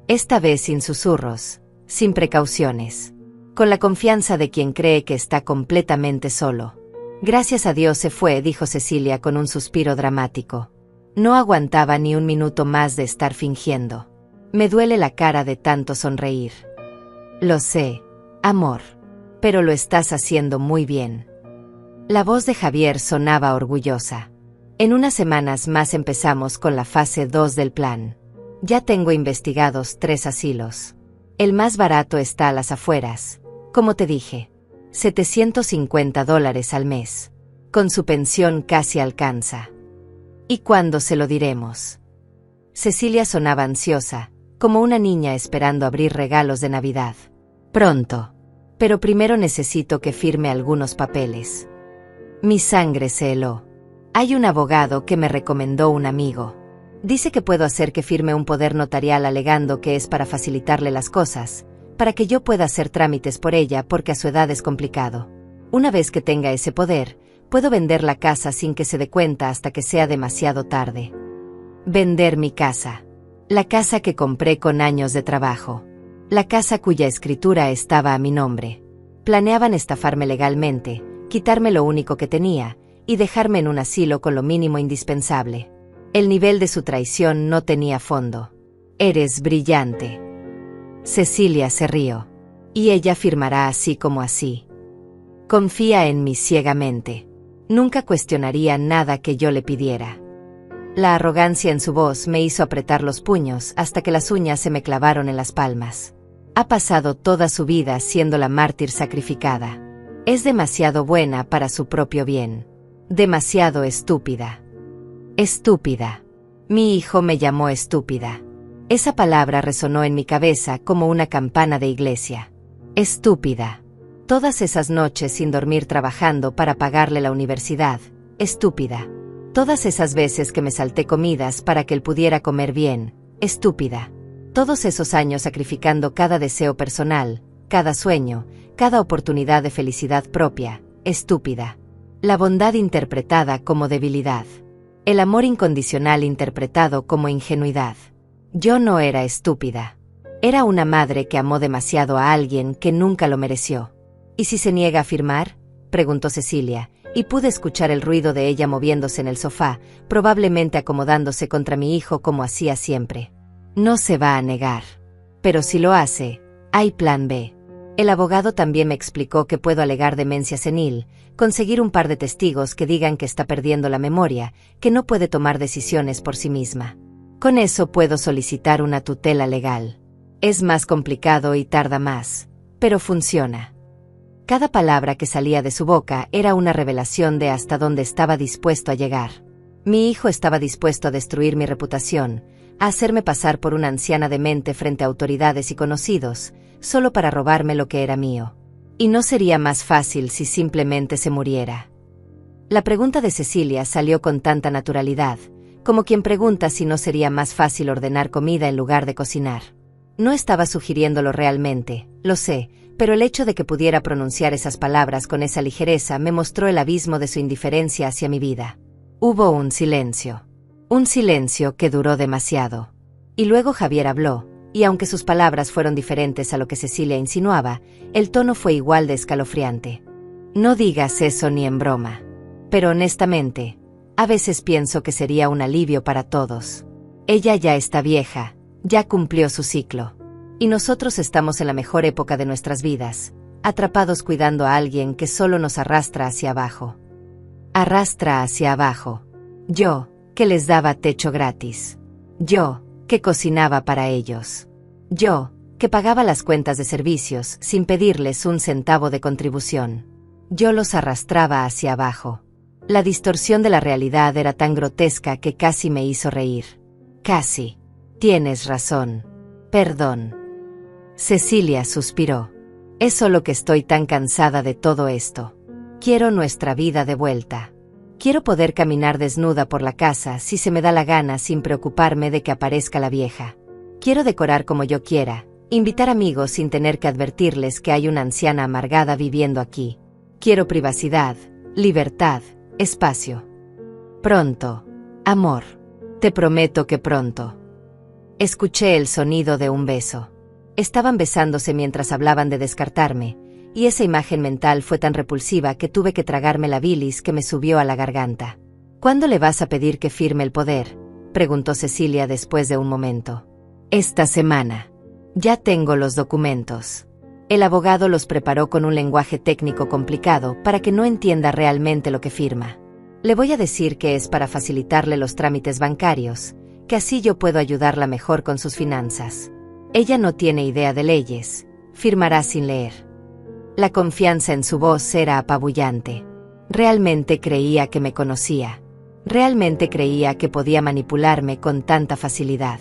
Esta vez sin susurros, sin precauciones. Con la confianza de quien cree que está completamente solo. Gracias a Dios se fue, dijo Cecilia con un suspiro dramático. No aguantaba ni un minuto más de estar fingiendo. Me duele la cara de tanto sonreír. Lo sé, amor. Pero lo estás haciendo muy bien. La voz de Javier sonaba orgullosa. En unas semanas más empezamos con la fase 2 del plan. Ya tengo investigados 3 asilos. El más barato está a las afueras, como te dije. $750 al mes. Con su pensión casi alcanza. ¿Y cuándo se lo diremos? Cecilia sonaba ansiosa, como una niña esperando abrir regalos de Navidad. Pronto. Pero primero necesito que firme algunos papeles. Mi sangre se heló. Hay un abogado que me recomendó un amigo. Dice que puedo hacer que firme un poder notarial alegando que es para facilitarle las cosas, para que yo pueda hacer trámites por ella porque a su edad es complicado. Una vez que tenga ese poder, puedo vender la casa sin que se dé cuenta hasta que sea demasiado tarde. Vender mi casa. La casa que compré con años de trabajo. La casa cuya escritura estaba a mi nombre. Planeaban estafarme legalmente, quitarme lo único que tenía, y dejarme en un asilo con lo mínimo indispensable. El nivel de su traición no tenía fondo. Eres brillante. Cecilia se rió. Y ella firmará así como así. Confía en mí ciegamente. Nunca cuestionaría nada que yo le pidiera. La arrogancia en su voz me hizo apretar los puños hasta que las uñas se me clavaron en las palmas. Ha pasado toda su vida siendo la mártir sacrificada. Es demasiado buena para su propio bien. Demasiado estúpida. Estúpida. Mi hijo me llamó estúpida. Esa palabra resonó en mi cabeza como una campana de iglesia. Estúpida. Todas esas noches sin dormir trabajando para pagarle la universidad. Estúpida. Todas esas veces que me salté comidas para que él pudiera comer bien. Estúpida. Todos esos años sacrificando cada deseo personal, cada sueño, cada oportunidad de felicidad propia. Estúpida. La bondad interpretada como debilidad. El amor incondicional interpretado como ingenuidad. Yo no era estúpida. Era una madre que amó demasiado a alguien que nunca lo mereció. ¿Y si se niega a firmar?, preguntó Cecilia, y pude escuchar el ruido de ella moviéndose en el sofá, probablemente acomodándose contra mi hijo como hacía siempre. No se va a negar. Pero si lo hace, hay plan B. El abogado también me explicó que puedo alegar demencia senil, conseguir un par de testigos que digan que está perdiendo la memoria, que no puede tomar decisiones por sí misma. Con eso puedo solicitar una tutela legal. Es más complicado y tarda más, pero funciona. Cada palabra que salía de su boca era una revelación de hasta dónde estaba dispuesto a llegar. Mi hijo estaba dispuesto a destruir mi reputación, a hacerme pasar por una anciana demente frente a autoridades y conocidos, solo para robarme lo que era mío. Y no sería más fácil si simplemente se muriera. La pregunta de Cecilia salió con tanta naturalidad, como quien pregunta si no sería más fácil ordenar comida en lugar de cocinar. No estaba sugiriéndolo realmente, lo sé, pero el hecho de que pudiera pronunciar esas palabras con esa ligereza me mostró el abismo de su indiferencia hacia mi vida. Hubo un silencio que duró demasiado. Y luego Javier habló, y aunque sus palabras fueron diferentes a lo que Cecilia insinuaba, el tono fue igual de escalofriante. No digas eso ni en broma. Pero honestamente, a veces pienso que sería un alivio para todos. Ella ya está vieja, ya cumplió su ciclo. Y nosotros estamos en la mejor época de nuestras vidas, atrapados cuidando a alguien que solo nos arrastra hacia abajo. Arrastra hacia abajo. Yo, que les daba techo gratis. Yo, que cocinaba para ellos. Yo, que pagaba las cuentas de servicios sin pedirles un centavo de contribución. Yo los arrastraba hacia abajo. La distorsión de la realidad era tan grotesca que casi me hizo reír. Casi. Tienes razón. Perdón. Cecilia suspiró. Es solo que estoy tan cansada de todo esto. Quiero nuestra vida de vuelta. Quiero poder caminar desnuda por la casa si se me da la gana sin preocuparme de que aparezca la vieja. Quiero decorar como yo quiera, invitar amigos sin tener que advertirles que hay una anciana amargada viviendo aquí. Quiero privacidad, libertad, espacio. Pronto, amor. Te prometo que pronto. Escuché el sonido de un beso. Estaban besándose mientras hablaban de descartarme, y esa imagen mental fue tan repulsiva que tuve que tragarme la bilis que me subió a la garganta. ¿Cuándo le vas a pedir que firme el poder?, preguntó Cecilia después de un momento. Esta semana. Ya tengo los documentos. El abogado los preparó con un lenguaje técnico complicado para que no entienda realmente lo que firma. Le voy a decir que es para facilitarle los trámites bancarios, que así yo puedo ayudarla mejor con sus finanzas. Ella no tiene idea de leyes, firmará sin leer. La confianza en su voz era apabullante. Realmente creía que me conocía. Realmente creía que podía manipularme con tanta facilidad.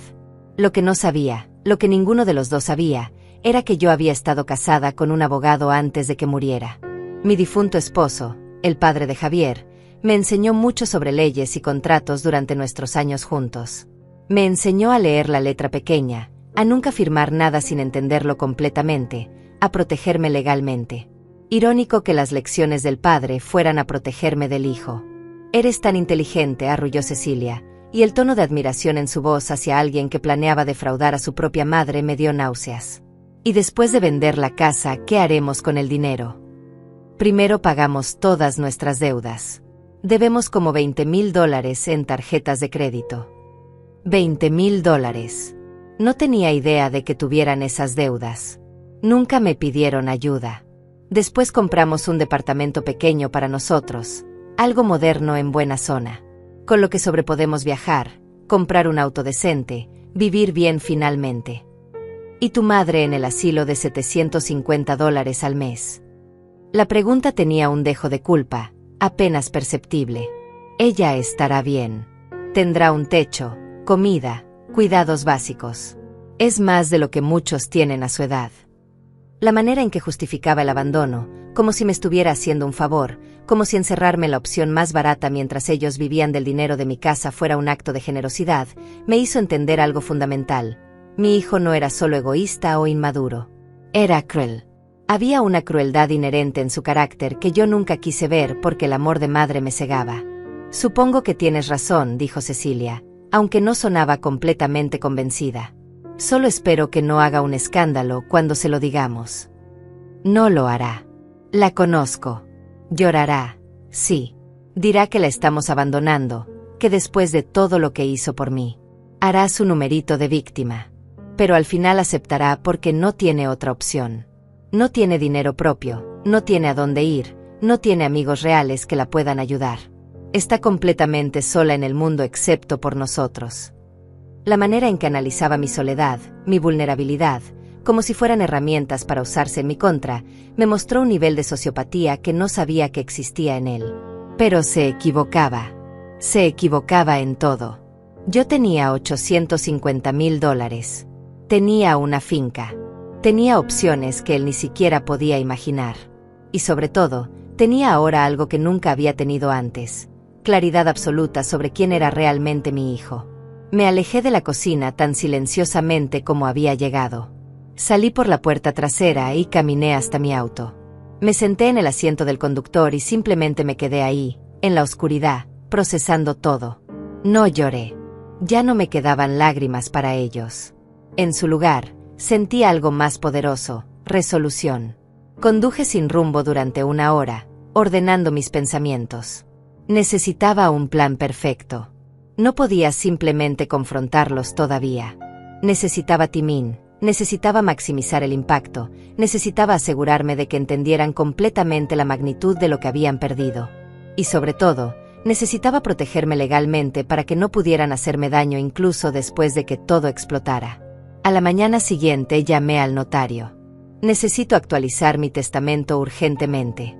Lo que no sabía, lo que ninguno de los dos sabía, era que yo había estado casada con un abogado antes de que muriera. Mi difunto esposo, el padre de Javier, me enseñó mucho sobre leyes y contratos durante nuestros años juntos. Me enseñó a leer la letra pequeña, a nunca firmar nada sin entenderlo completamente, a protegerme legalmente. Irónico que las lecciones del padre fueran a protegerme del hijo. Eres tan inteligente, arrulló Cecilia, y el tono de admiración en su voz hacia alguien que planeaba defraudar a su propia madre me dio náuseas. Y después de vender la casa, ¿qué haremos con el dinero? Primero pagamos todas nuestras deudas. Debemos como $20,000 en tarjetas de crédito. $20,000. No tenía idea de que tuvieran esas deudas. Nunca me pidieron ayuda. Después compramos un departamento pequeño para nosotros, algo moderno en buena zona, con lo que podemos viajar, comprar un auto decente, vivir bien finalmente. ¿Y tu madre en el asilo de $750 al mes? La pregunta tenía un dejo de culpa, apenas perceptible. Ella estará bien. Tendrá un techo, comida, cuidados básicos. Es más de lo que muchos tienen a su edad. La manera en que justificaba el abandono, como si me estuviera haciendo un favor, como si encerrarme en la opción más barata mientras ellos vivían del dinero de mi casa fuera un acto de generosidad, me hizo entender algo fundamental. Mi hijo no era solo egoísta o inmaduro. Era cruel. Había una crueldad inherente en su carácter que yo nunca quise ver porque el amor de madre me cegaba. Supongo que tienes razón, dijo Cecilia, aunque no sonaba completamente convencida. Solo espero que no haga un escándalo cuando se lo digamos. No lo hará. La conozco. Llorará, sí. Dirá que la estamos abandonando, que después de todo lo que hizo por mí, hará su numerito de víctima. Pero al final aceptará porque no tiene otra opción. No tiene dinero propio, no tiene a dónde ir, no tiene amigos reales que la puedan ayudar. Está completamente sola en el mundo excepto por nosotros. La manera en que analizaba mi soledad, mi vulnerabilidad, como si fueran herramientas para usarse en mi contra, me mostró un nivel de sociopatía que no sabía que existía en él. Pero se equivocaba. Se equivocaba en todo. Yo tenía $850,000. Tenía una finca. Tenía opciones que él ni siquiera podía imaginar. Y sobre todo, tenía ahora algo que nunca había tenido antes: claridad absoluta sobre quién era realmente mi hijo. Me alejé de la cocina tan silenciosamente como había llegado. Salí por la puerta trasera y caminé hasta mi auto. Me senté en el asiento del conductor y simplemente me quedé ahí, en la oscuridad, procesando todo. No lloré. Ya no me quedaban lágrimas para ellos. En su lugar, sentí algo más poderoso: resolución. Conduje sin rumbo durante 1 hora, ordenando mis pensamientos. Necesitaba un plan perfecto. No podía simplemente confrontarlos todavía. Necesitaba timing, necesitaba maximizar el impacto, necesitaba asegurarme de que entendieran completamente la magnitud de lo que habían perdido. Y sobre todo, necesitaba protegerme legalmente para que no pudieran hacerme daño incluso después de que todo explotara. A la mañana siguiente llamé al notario. Necesito actualizar mi testamento urgentemente.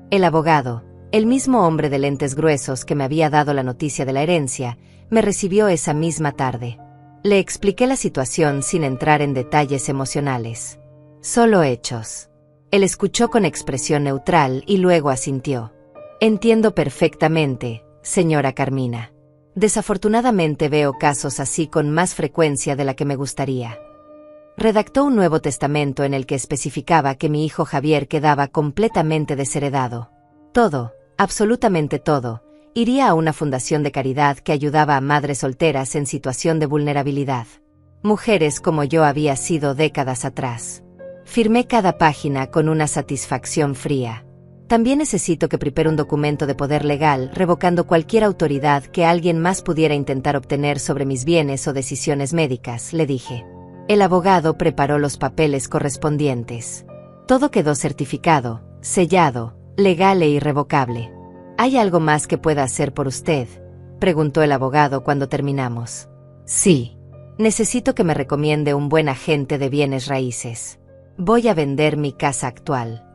El abogado, el mismo hombre de lentes gruesos que me había dado la noticia de la herencia, me recibió esa misma tarde. Le expliqué la situación sin entrar en detalles emocionales. Solo hechos. Él escuchó con expresión neutral y luego asintió. Entiendo perfectamente, señora Carmina. Desafortunadamente veo casos así con más frecuencia de la que me gustaría. Redactó un nuevo testamento en el que especificaba que mi hijo Javier quedaba completamente desheredado. Todo, absolutamente todo, iría a una fundación de caridad que ayudaba a madres solteras en situación de vulnerabilidad. Mujeres como yo había sido décadas atrás. Firmé cada página con una satisfacción fría. También necesito que prepare un documento de poder legal revocando cualquier autoridad que alguien más pudiera intentar obtener sobre mis bienes o decisiones médicas, le dije. El abogado preparó los papeles correspondientes. Todo quedó certificado, sellado, legal e irrevocable. ¿Hay algo más que pueda hacer por usted?, preguntó el abogado cuando terminamos. Sí. Necesito que me recomiende un buen agente de bienes raíces. Voy a vender mi casa actual.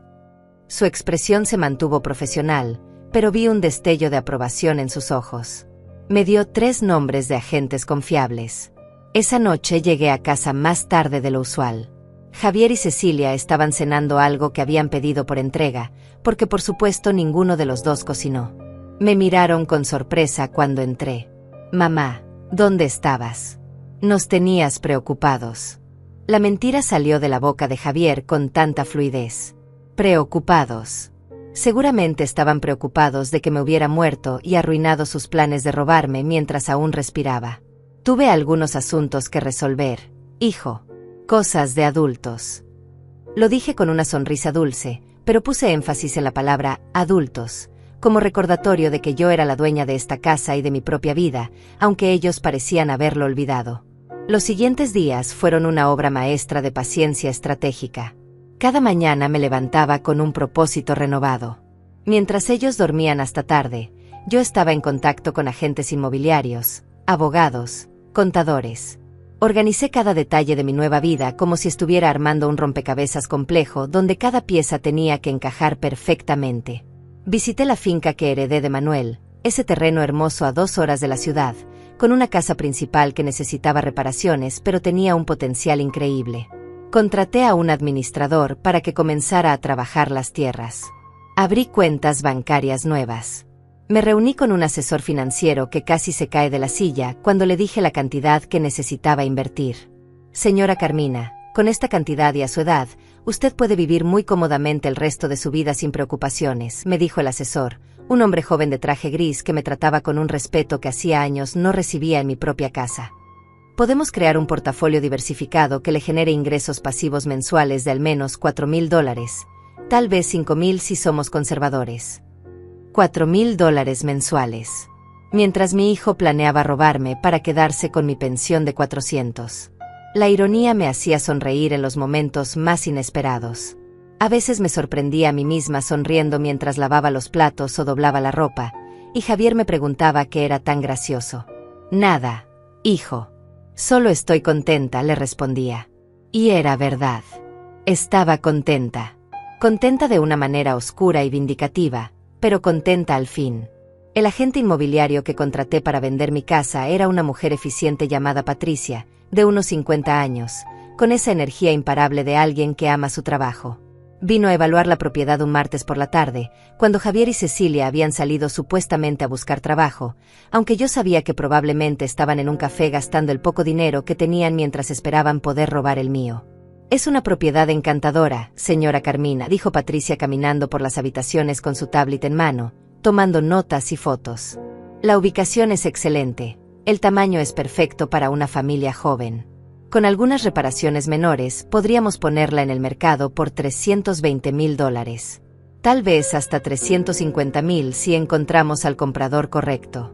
Su expresión se mantuvo profesional, pero vi un destello de aprobación en sus ojos. Me dio 3 nombres de agentes confiables. Esa noche llegué a casa más tarde de lo usual. Javier y Cecilia estaban cenando algo que habían pedido por entrega, porque por supuesto ninguno de los dos cocinó. Me miraron con sorpresa cuando entré. Mamá, ¿dónde estabas? Nos tenías preocupados. La mentira salió de la boca de Javier con tanta fluidez. Preocupados. Seguramente estaban preocupados de que me hubiera muerto y arruinado sus planes de robarme mientras aún respiraba. Tuve algunos asuntos que resolver, hijo. Cosas de adultos. Lo dije con una sonrisa dulce, pero puse énfasis en la palabra adultos, como recordatorio de que yo era la dueña de esta casa y de mi propia vida, aunque ellos parecían haberlo olvidado. Los siguientes días fueron una obra maestra de paciencia estratégica. Cada mañana me levantaba con un propósito renovado. Mientras ellos dormían hasta tarde, yo estaba en contacto con agentes inmobiliarios, abogados, contadores. Organicé cada detalle de mi nueva vida como si estuviera armando un rompecabezas complejo donde cada pieza tenía que encajar perfectamente. Visité la finca que heredé de Manuel, ese terreno hermoso a 2 horas de la ciudad, con una casa principal que necesitaba reparaciones pero tenía un potencial increíble. Contraté a un administrador para que comenzara a trabajar las tierras. Abrí cuentas bancarias nuevas. Me reuní con un asesor financiero que casi se cae de la silla cuando le dije la cantidad que necesitaba invertir. Señora Carmina, con esta cantidad y a su edad, usted puede vivir muy cómodamente el resto de su vida sin preocupaciones, me dijo el asesor, un hombre joven de traje gris que me trataba con un respeto que hacía años no recibía en mi propia casa. Podemos crear un portafolio diversificado que le genere ingresos pasivos mensuales de al menos $4,000, tal vez 5,000 si somos conservadores. $4,000 mensuales. Mientras mi hijo planeaba robarme para quedarse con mi pensión de 400. La ironía me hacía sonreír en los momentos más inesperados. A veces me sorprendía a mí misma sonriendo mientras lavaba los platos o doblaba la ropa, y Javier me preguntaba qué era tan gracioso. Nada, hijo. Solo estoy contenta, le respondía. Y era verdad. Estaba contenta. Contenta de una manera oscura y vindicativa, pero contenta al fin. El agente inmobiliario que contraté para vender mi casa era una mujer eficiente llamada Patricia, de unos 50 años, con esa energía imparable de alguien que ama su trabajo. Vino a evaluar la propiedad un martes por la tarde, cuando Javier y Cecilia habían salido supuestamente a buscar trabajo, aunque yo sabía que probablemente estaban en un café gastando el poco dinero que tenían mientras esperaban poder robar el mío. Es una propiedad encantadora, señora Carmina, dijo Patricia caminando por las habitaciones con su tablet en mano, tomando notas y fotos. La ubicación es excelente, el tamaño es perfecto para una familia joven. Con algunas reparaciones menores, podríamos ponerla en el mercado por $320,000. Tal vez hasta $350,000 si encontramos al comprador correcto.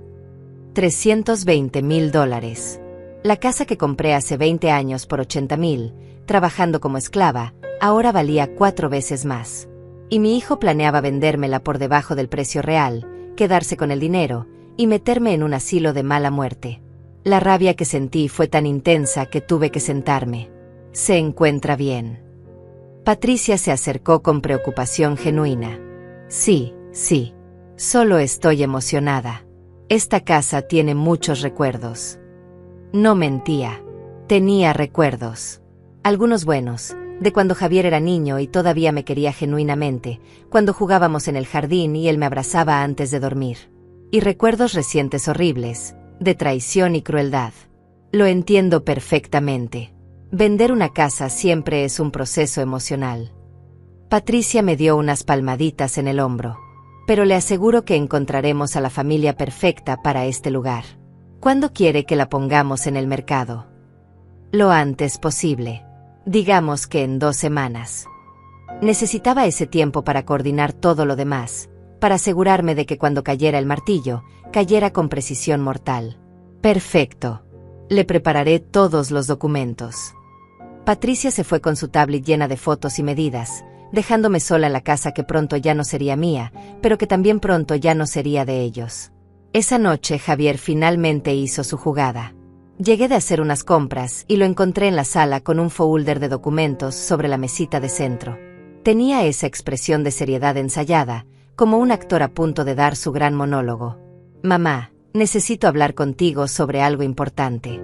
$320,000. La casa que compré hace 20 años por $80,000, trabajando como esclava, ahora valía 4 veces más. Y mi hijo planeaba vendérmela por debajo del precio real, quedarse con el dinero y meterme en un asilo de mala muerte. La rabia que sentí fue tan intensa que tuve que sentarme. ¿Se encuentra bien? Patricia se acercó con preocupación genuina. Sí, solo estoy emocionada. Esta casa tiene muchos recuerdos. No mentía. Tenía recuerdos. Algunos buenos, de cuando Javier era niño y todavía me quería genuinamente, cuando jugábamos en el jardín y él me abrazaba antes de dormir. Y recuerdos recientes horribles, de traición y crueldad. Lo entiendo perfectamente. Vender una casa siempre es un proceso emocional. Patricia me dio unas palmaditas en el hombro. Pero le aseguro que encontraremos a la familia perfecta para este lugar. ¿Cuándo quiere que la pongamos en el mercado? Lo antes posible. Digamos que en 2 semanas. Necesitaba ese tiempo para coordinar todo lo demás, para asegurarme de que cuando cayera el martillo, cayera con precisión mortal. Perfecto. Le prepararé todos los documentos. Patricia se fue con su tablet llena de fotos y medidas, dejándome sola en la casa que pronto ya no sería mía, pero que también pronto ya no sería de ellos. Esa noche Javier finalmente hizo su jugada. Llegué de hacer unas compras y lo encontré en la sala con un folder de documentos sobre la mesita de centro. Tenía esa expresión de seriedad ensayada, como un actor a punto de dar su gran monólogo. Mamá, necesito hablar contigo sobre algo importante.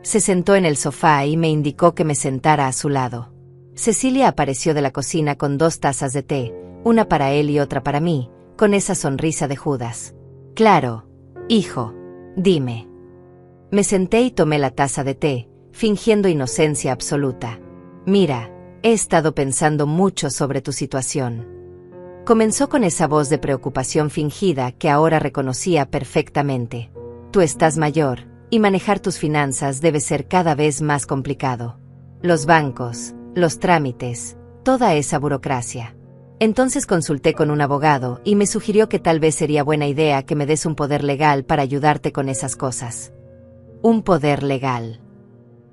Se sentó en el sofá y me indicó que me sentara a su lado. Cecilia apareció de la cocina con 2 tazas de té, una para él y otra para mí, con esa sonrisa de Judas. Claro, hijo, dime. Me senté y tomé la taza de té, fingiendo inocencia absoluta. Mira, he estado pensando mucho sobre tu situación. Comenzó con esa voz de preocupación fingida que ahora reconocía perfectamente. Tú estás mayor, y manejar tus finanzas debe ser cada vez más complicado. Los bancos, los trámites, toda esa burocracia. Entonces consulté con un abogado y me sugirió que tal vez sería buena idea que me des un poder legal para ayudarte con esas cosas. Un poder legal.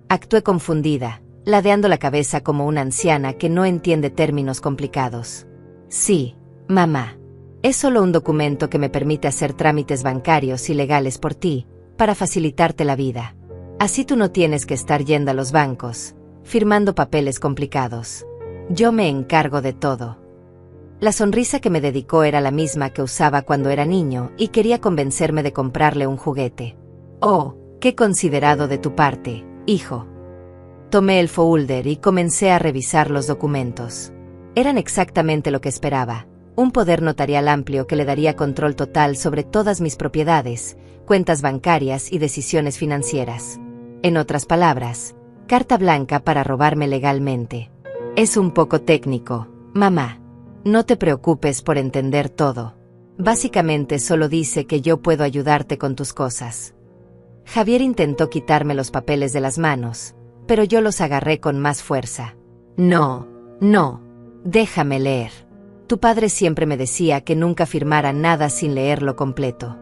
Actué confundida, ladeando la cabeza como una anciana que no entiende términos complicados. Sí, mamá. Es solo un documento que me permite hacer trámites bancarios y legales por ti, para facilitarte la vida. Así tú no tienes que estar yendo a los bancos, firmando papeles complicados. Yo me encargo de todo. La sonrisa que me dedicó era la misma que usaba cuando era niño y quería convencerme de comprarle un juguete. Oh, qué considerado de tu parte, hijo. Tomé el folder y comencé a revisar los documentos. Eran exactamente lo que esperaba, un poder notarial amplio que le daría control total sobre todas mis propiedades, cuentas bancarias y decisiones financieras. En otras palabras, carta blanca para robarme legalmente. Es un poco técnico, mamá. No te preocupes por entender todo. Básicamente solo dice que yo puedo ayudarte con tus cosas. Javier intentó quitarme los papeles de las manos, pero yo los agarré con más fuerza. No, déjame leer. Tu padre siempre me decía que nunca firmara nada sin leerlo completo.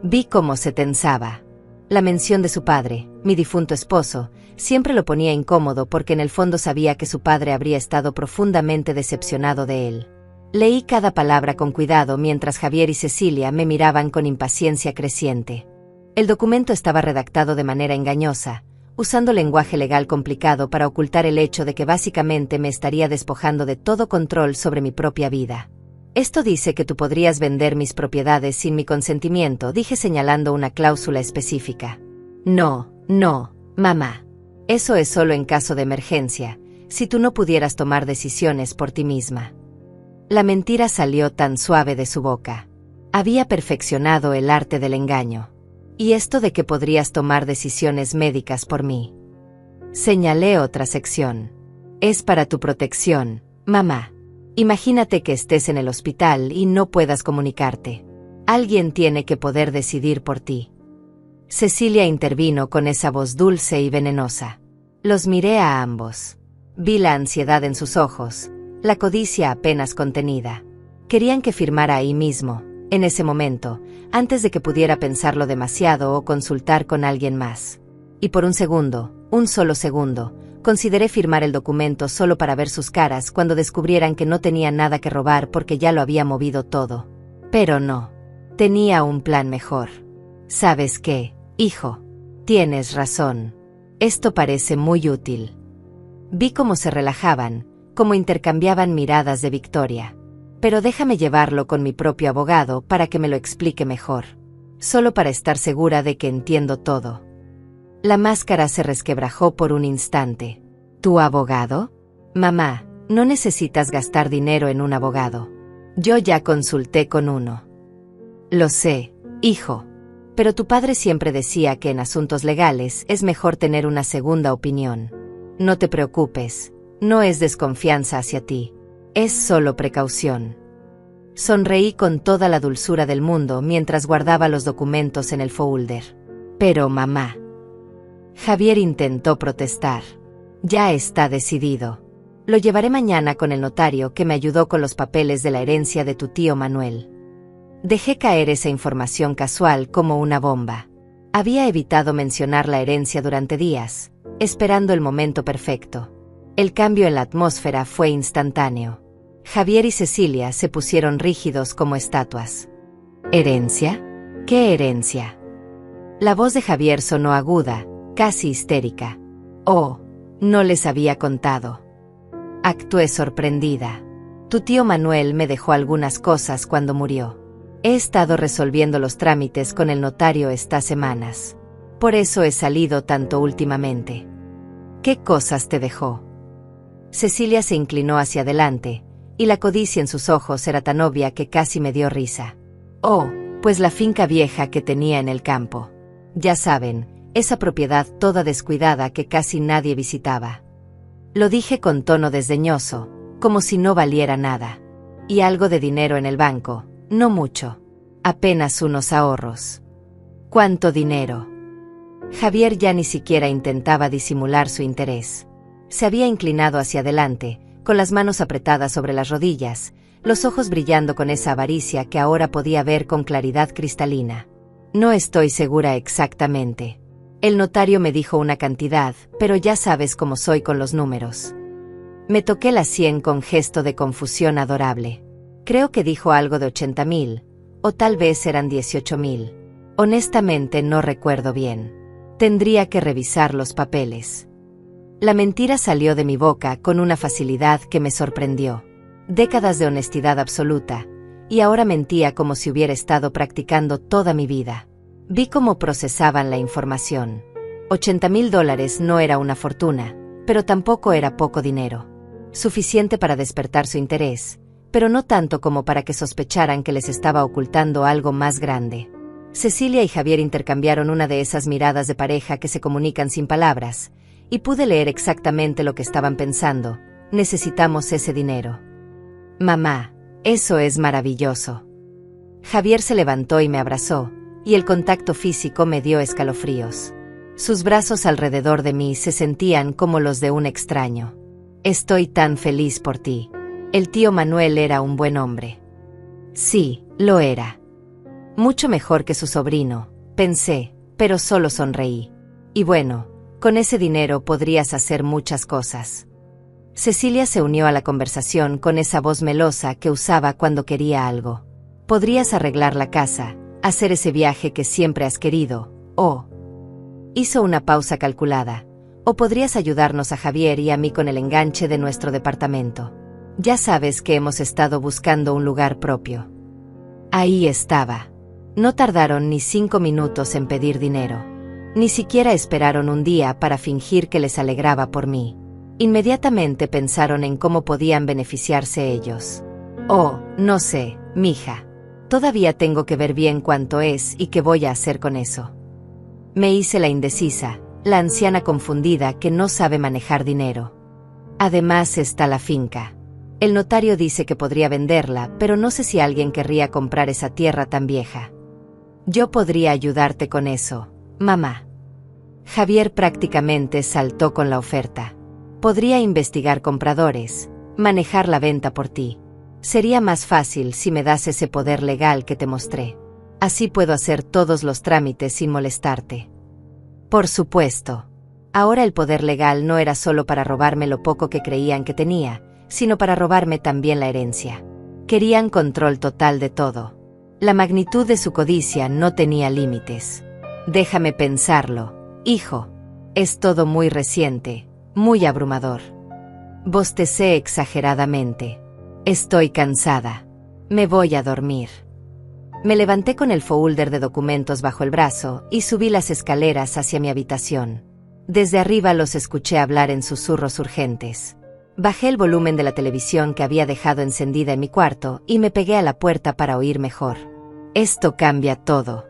Vi cómo se tensaba. La mención de su padre, mi difunto esposo, siempre lo ponía incómodo porque en el fondo sabía que su padre habría estado profundamente decepcionado de él. Leí cada palabra con cuidado mientras Javier y Cecilia me miraban con impaciencia creciente. El documento estaba redactado de manera engañosa, usando lenguaje legal complicado para ocultar el hecho de que básicamente me estaría despojando de todo control sobre mi propia vida. Esto dice que tú podrías vender mis propiedades sin mi consentimiento, dije señalando una cláusula específica. No, mamá. Eso es solo en caso de emergencia, si tú no pudieras tomar decisiones por ti misma. La mentira salió tan suave de su boca. Había perfeccionado el arte del engaño. ¿Y esto de que podrías tomar decisiones médicas por mí? Señalé otra sección. Es para tu protección, mamá. Imagínate que estés en el hospital y no puedas comunicarte. Alguien tiene que poder decidir por ti. Cecilia intervino con esa voz dulce y venenosa. Los miré a ambos. Vi la ansiedad en sus ojos, la codicia apenas contenida. Querían que firmara ahí mismo, en ese momento, antes de que pudiera pensarlo demasiado o consultar con alguien más. Y por un segundo, un solo segundo, consideré firmar el documento solo para ver sus caras cuando descubrieran que no tenía nada que robar porque ya lo había movido todo. Pero no. Tenía un plan mejor. ¿Sabes qué, hijo? Tienes razón. Esto parece muy útil. Vi cómo se relajaban, cómo intercambiaban miradas de victoria. Pero déjame llevarlo con mi propio abogado para que me lo explique mejor. Solo para estar segura de que entiendo todo. La máscara se resquebrajó por un instante. ¿Tu abogado? Mamá, no necesitas gastar dinero en un abogado. Yo ya consulté con uno. Lo sé, hijo. Pero tu padre siempre decía que en asuntos legales es mejor tener una segunda opinión. No te preocupes, no es desconfianza hacia ti. Es solo precaución. Sonreí con toda la dulzura del mundo mientras guardaba los documentos en el folder. Pero mamá. Javier intentó protestar. Ya está decidido. Lo llevaré mañana con el notario que me ayudó con los papeles de la herencia de tu tío Manuel. Dejé caer esa información casual como una bomba. Había evitado mencionar la herencia durante días, esperando el momento perfecto. El cambio en la atmósfera fue instantáneo. Javier y Cecilia se pusieron rígidos como estatuas. ¿Herencia? ¿Qué herencia? La voz de Javier sonó aguda, casi histérica. Oh, no les había contado. Actué sorprendida. Tu tío Manuel me dejó algunas cosas cuando murió. He estado resolviendo los trámites con el notario estas semanas. Por eso he salido tanto últimamente. ¿Qué cosas te dejó? Cecilia se inclinó hacia adelante, y la codicia en sus ojos era tan obvia que casi me dio risa. Oh, pues la finca vieja que tenía en el campo. Ya saben, esa propiedad toda descuidada que casi nadie visitaba. Lo dije con tono desdeñoso, como si no valiera nada. Y algo de dinero en el banco, no mucho. Apenas unos ahorros. ¿Cuánto dinero? Javier ya ni siquiera intentaba disimular su interés. Se había inclinado hacia adelante, con las manos apretadas sobre las rodillas, los ojos brillando con esa avaricia que ahora podía ver con claridad cristalina. No estoy segura exactamente. El notario me dijo una cantidad, pero ya sabes cómo soy con los números. Me toqué la sien con gesto de confusión adorable. Creo que dijo algo de 80,000, o tal vez eran 18,000. Honestamente no recuerdo bien. Tendría que revisar los papeles. La mentira salió de mi boca con una facilidad que me sorprendió. Décadas de honestidad absoluta, y ahora mentía como si hubiera estado practicando toda mi vida. Vi cómo procesaban la información. $80,000 no era una fortuna, pero tampoco era poco dinero. Suficiente para despertar su interés, pero no tanto como para que sospecharan que les estaba ocultando algo más grande. Cecilia y Javier intercambiaron una de esas miradas de pareja que se comunican sin palabras, y pude leer exactamente lo que estaban pensando. Necesitamos ese dinero. Mamá, eso es maravilloso. Javier se levantó y me abrazó, y el contacto físico me dio escalofríos. Sus brazos alrededor de mí se sentían como los de un extraño. Estoy tan feliz por ti. El tío Manuel era un buen hombre. Sí, lo era. Mucho mejor que su sobrino, pensé, pero solo sonreí. Y bueno, con ese dinero podrías hacer muchas cosas. Cecilia se unió a la conversación con esa voz melosa que usaba cuando quería algo. Podrías arreglar la casa, hacer ese viaje que siempre has querido, Hizo una pausa calculada. ¿O podrías ayudarnos a Javier y a mí con el enganche de nuestro departamento? Ya sabes que hemos estado buscando un lugar propio. Ahí estaba. No tardaron ni 5 minutos en pedir dinero. Ni siquiera esperaron un día para fingir que les alegraba por mí. Inmediatamente pensaron en cómo podían beneficiarse ellos. Oh, no sé, mija. Todavía tengo que ver bien cuánto es y qué voy a hacer con eso. Me hice la indecisa, la anciana confundida que no sabe manejar dinero. Además está la finca. El notario dice que podría venderla, pero no sé si alguien querría comprar esa tierra tan vieja. Yo podría ayudarte con eso, mamá. Javier prácticamente saltó con la oferta. Podría investigar compradores, manejar la venta por ti. Sería más fácil si me das ese poder legal que te mostré. Así puedo hacer todos los trámites sin molestarte. Por supuesto. Ahora el poder legal no era solo para robarme lo poco que creían que tenía, sino para robarme también la herencia. Querían control total de todo. La magnitud de su codicia no tenía límites. Déjame pensarlo, hijo. Es todo muy reciente, muy abrumador. Bostecé exageradamente. Estoy cansada. Me voy a dormir. Me levanté con el folder de documentos bajo el brazo y subí las escaleras hacia mi habitación. Desde arriba los escuché hablar en susurros urgentes. Bajé el volumen de la televisión que había dejado encendida en mi cuarto y me pegué a la puerta para oír mejor. Esto cambia todo.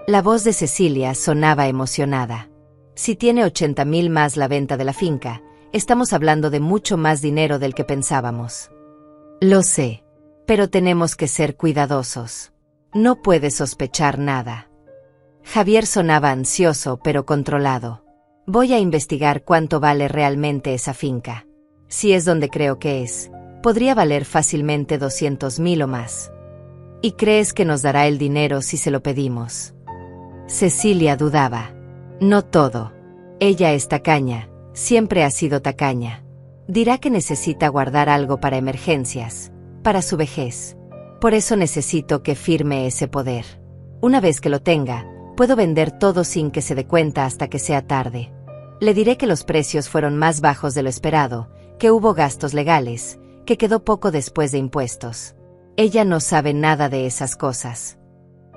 La voz de Cecilia sonaba emocionada. Si tiene 80,000 más la venta de la finca, estamos hablando de mucho más dinero del que pensábamos. Lo sé, pero tenemos que ser cuidadosos. No puedes sospechar nada. Javier sonaba ansioso pero controlado. Voy a investigar cuánto vale realmente esa finca. Si es donde creo que es, podría valer fácilmente 200,000 o más. ¿Y crees que nos dará el dinero si se lo pedimos? Cecilia dudaba. No todo. Ella es tacaña, siempre ha sido tacaña. Dirá que necesita guardar algo para emergencias, para su vejez. Por eso necesito que firme ese poder. Una vez que lo tenga, puedo vender todo sin que se dé cuenta hasta que sea tarde. Le diré que los precios fueron más bajos de lo esperado, que hubo gastos legales, que quedó poco después de impuestos. Ella no sabe nada de esas cosas.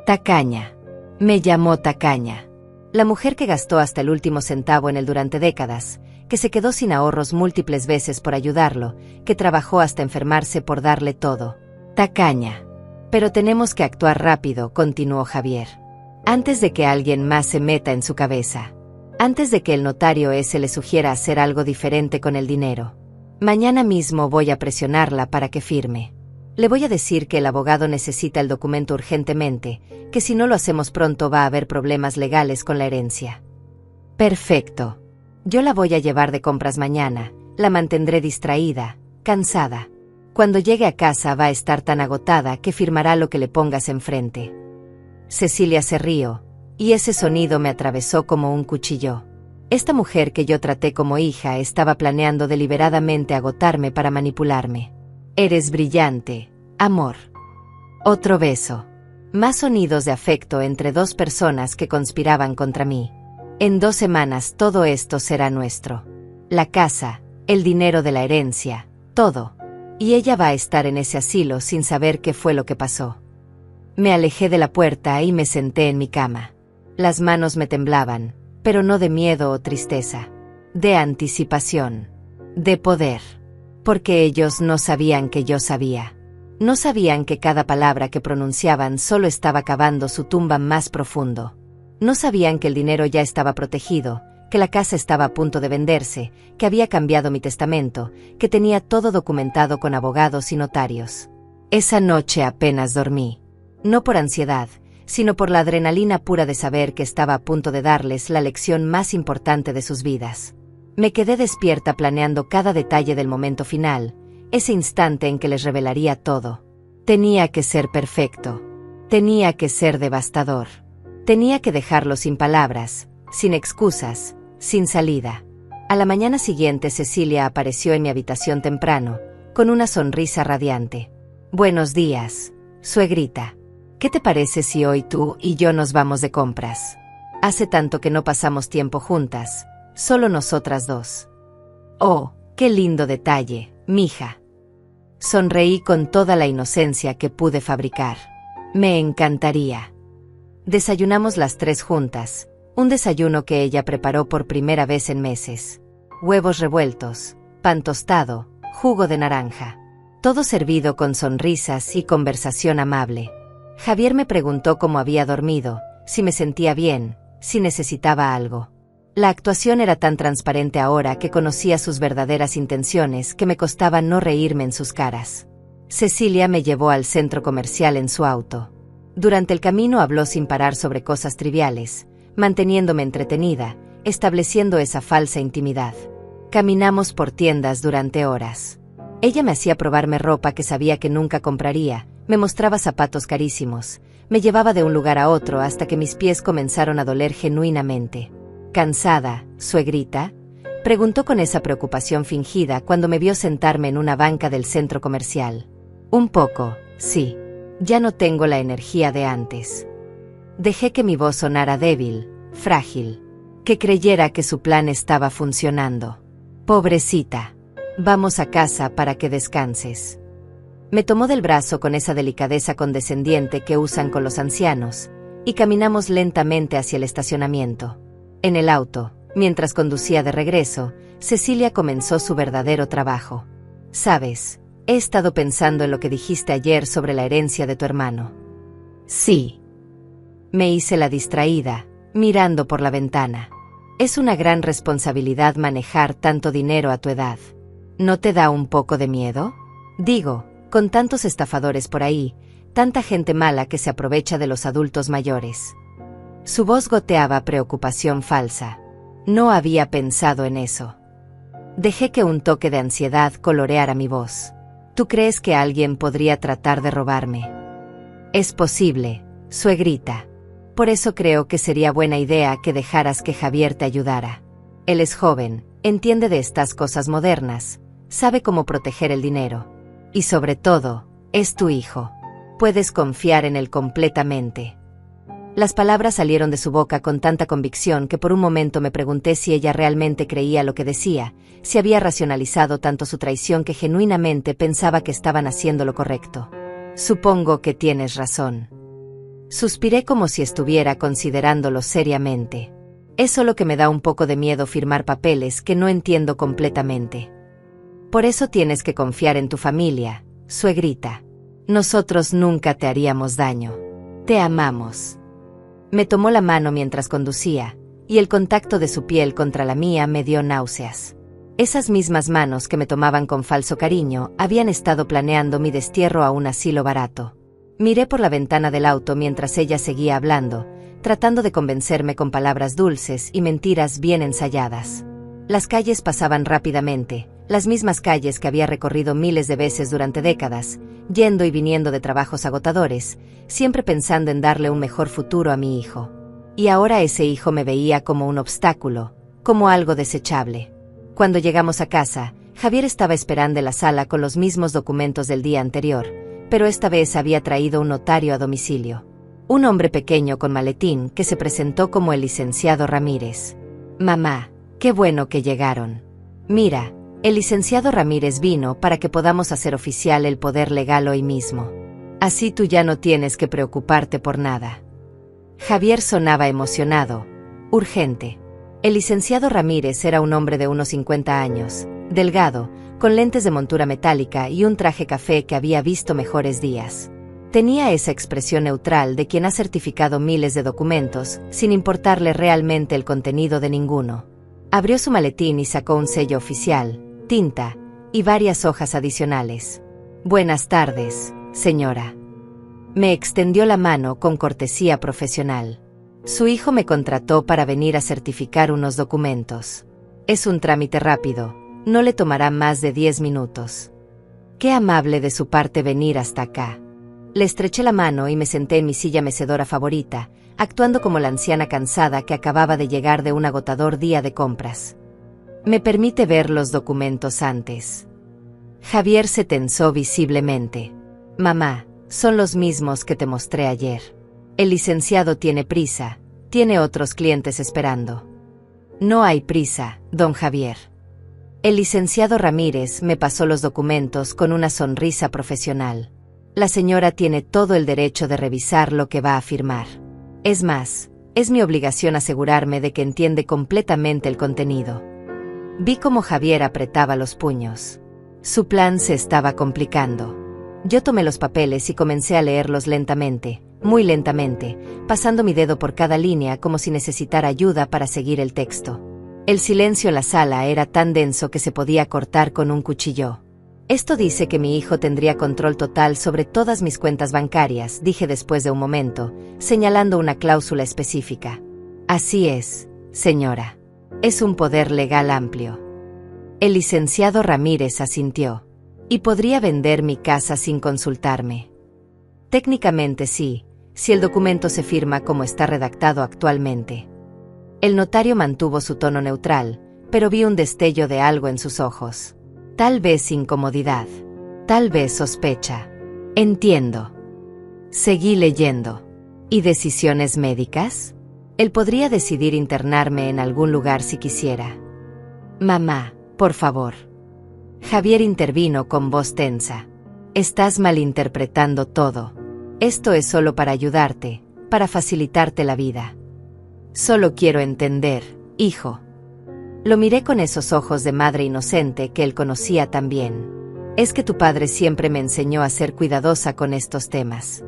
Tacaña. Me llamó tacaña. La mujer que gastó hasta el último centavo en él durante décadas, que se quedó sin ahorros múltiples veces por ayudarlo, que trabajó hasta enfermarse por darle todo. Tacaña. Pero tenemos que actuar rápido, continuó Javier. Antes de que alguien más se meta en su cabeza. Antes de que el notario ese le sugiera hacer algo diferente con el dinero. Mañana mismo voy a presionarla para que firme. Le voy a decir que el abogado necesita el documento urgentemente, que si no lo hacemos pronto va a haber problemas legales con la herencia. Perfecto. Yo la voy a llevar de compras mañana, la mantendré distraída, cansada. Cuando llegue a casa va a estar tan agotada que firmará lo que le pongas enfrente. Cecilia se rió, y ese sonido me atravesó como un cuchillo. Esta mujer que yo traté como hija estaba planeando deliberadamente agotarme para manipularme. Eres brillante, amor. Otro beso. Más sonidos de afecto entre dos personas que conspiraban contra mí. En 2 semanas todo esto será nuestro. La casa, el dinero de la herencia, todo. Y ella va a estar en ese asilo sin saber qué fue lo que pasó. Me alejé de la puerta y me senté en mi cama. Las manos me temblaban, pero no de miedo o tristeza. De anticipación. De poder. Porque ellos no sabían que yo sabía. No sabían que cada palabra que pronunciaban solo estaba cavando su tumba más profundo. No sabían que el dinero ya estaba protegido, que la casa estaba a punto de venderse, que había cambiado mi testamento, que tenía todo documentado con abogados y notarios. Esa noche apenas dormí. No por ansiedad, sino por la adrenalina pura de saber que estaba a punto de darles la lección más importante de sus vidas. Me quedé despierta planeando cada detalle del momento final, ese instante en que les revelaría todo. Tenía que ser perfecto. Tenía que ser devastador. Tenía que dejarlo sin palabras, sin excusas, sin salida. A la mañana siguiente Cecilia apareció en mi habitación temprano, con una sonrisa radiante. Buenos días, suegrita. ¿Qué te parece si hoy tú y yo nos vamos de compras? Hace tanto que no pasamos tiempo juntas, solo nosotras dos. Oh, qué lindo detalle, mija. Sonreí con toda la inocencia que pude fabricar. Me encantaría. Desayunamos las tres juntas, un desayuno que ella preparó por primera vez en meses. Huevos revueltos, pan tostado, jugo de naranja. Todo servido con sonrisas y conversación amable. Javier me preguntó cómo había dormido, si me sentía bien, si necesitaba algo. La actuación era tan transparente ahora que conocía sus verdaderas intenciones que me costaba no reírme en sus caras. Cecilia me llevó al centro comercial en su auto. Durante el camino habló sin parar sobre cosas triviales, manteniéndome entretenida, estableciendo esa falsa intimidad. Caminamos por tiendas durante horas. Ella me hacía probarme ropa que sabía que nunca compraría, me mostraba zapatos carísimos, me llevaba de un lugar a otro hasta que mis pies comenzaron a doler genuinamente. ¿Cansada, suegrita?, preguntó con esa preocupación fingida cuando me vio sentarme en una banca del centro comercial. Un poco, sí. Ya no tengo la energía de antes. Dejé que mi voz sonara débil, frágil, que creyera que su plan estaba funcionando. Pobrecita. Vamos a casa para que descanses. Me tomó del brazo con esa delicadeza condescendiente que usan con los ancianos, y caminamos lentamente hacia el estacionamiento. En el auto, mientras conducía de regreso, Cecilia comenzó su verdadero trabajo. ¿Sabes? He estado pensando en lo que dijiste ayer sobre la herencia de tu hermano. Sí. Me hice la distraída, mirando por la ventana. Es una gran responsabilidad manejar tanto dinero a tu edad. ¿No te da un poco de miedo? Digo, con tantos estafadores por ahí, tanta gente mala que se aprovecha de los adultos mayores. Su voz goteaba preocupación falsa. No había pensado en eso. Dejé que un toque de ansiedad coloreara mi voz. ¿Tú crees que alguien podría tratar de robarme? Es posible, suegrita. Por eso creo que sería buena idea que dejaras que Javier te ayudara. Él es joven, entiende de estas cosas modernas, sabe cómo proteger el dinero. Y sobre todo, es tu hijo. Puedes confiar en él completamente. Las palabras salieron de su boca con tanta convicción que por un momento me pregunté si ella realmente creía lo que decía, si había racionalizado tanto su traición que genuinamente pensaba que estaban haciendo lo correcto. Supongo que tienes razón. Suspiré como si estuviera considerándolo seriamente. Es solo que me da un poco de miedo firmar papeles que no entiendo completamente. Por eso tienes que confiar en tu familia, suegrita. Nosotros nunca te haríamos daño. Te amamos. Me tomó la mano mientras conducía, y el contacto de su piel contra la mía me dio náuseas. Esas mismas manos que me tomaban con falso cariño habían estado planeando mi destierro a un asilo barato. Miré por la ventana del auto mientras ella seguía hablando, tratando de convencerme con palabras dulces y mentiras bien ensayadas. Las calles pasaban rápidamente, las mismas calles que había recorrido miles de veces durante décadas, yendo y viniendo de trabajos agotadores, siempre pensando en darle un mejor futuro a mi hijo. Y ahora ese hijo me veía como un obstáculo, como algo desechable. Cuando llegamos a casa, Javier estaba esperando en la sala con los mismos documentos del día anterior, pero esta vez había traído un notario a domicilio. Un hombre pequeño con maletín que se presentó como el licenciado Ramírez. Mamá, qué bueno que llegaron. Mira, el licenciado Ramírez vino para que podamos hacer oficial el poder legal hoy mismo. Así tú ya no tienes que preocuparte por nada. Javier sonaba emocionado, urgente. El licenciado Ramírez era un hombre de unos 50 años, delgado, con lentes de montura metálica y un traje café que había visto mejores días. Tenía esa expresión neutral de quien ha certificado miles de documentos, sin importarle realmente el contenido de ninguno. Abrió su maletín y sacó un sello oficial, tinta y varias hojas adicionales. Buenas tardes, señora. Me extendió la mano con cortesía profesional. Su hijo me contrató para venir a certificar unos documentos. Es un trámite rápido, no le tomará más de 10 minutos. Qué amable de su parte venir hasta acá. Le estreché la mano y me senté en mi silla mecedora favorita, actuando como la anciana cansada que acababa de llegar de un agotador día de compras. ¿Me permite ver los documentos antes? Javier se tensó visiblemente. Mamá, son los mismos que te mostré ayer. El licenciado tiene prisa, Tiene otros clientes esperando. No hay prisa, don Javier. El licenciado Ramírez me pasó los documentos con una sonrisa profesional. La señora tiene todo el derecho de revisar lo que va a firmar. Es más, es mi obligación asegurarme de que entiende completamente el contenido. Vi cómo Javier apretaba los puños. Su plan se estaba complicando. Yo tomé los papeles y comencé a leerlos lentamente, muy lentamente, pasando mi dedo por cada línea como si necesitara ayuda para seguir el texto. El silencio en la sala era tan denso que se podía cortar con un cuchillo. Esto dice que mi hijo tendría control total sobre todas mis cuentas bancarias, dije después de un momento, señalando una cláusula específica. Así es, señora. Es un poder legal amplio. El licenciado Ramírez asintió. ¿Y podría vender mi casa sin consultarme? Técnicamente sí, si el documento se firma como está redactado actualmente. El notario mantuvo su tono neutral, pero vi un destello de algo en sus ojos. Tal vez incomodidad, tal vez sospecha. Entiendo. Seguí leyendo. ¿Y decisiones médicas? Él podría decidir internarme en algún lugar si quisiera. Mamá, por favor. Javier intervino con voz tensa. Estás malinterpretando todo. Esto es solo para ayudarte, para facilitarte la vida. Solo quiero entender, hijo. Lo miré con esos ojos de madre inocente que él conocía tan bien. Es que tu padre siempre me enseñó a ser cuidadosa con estos temas.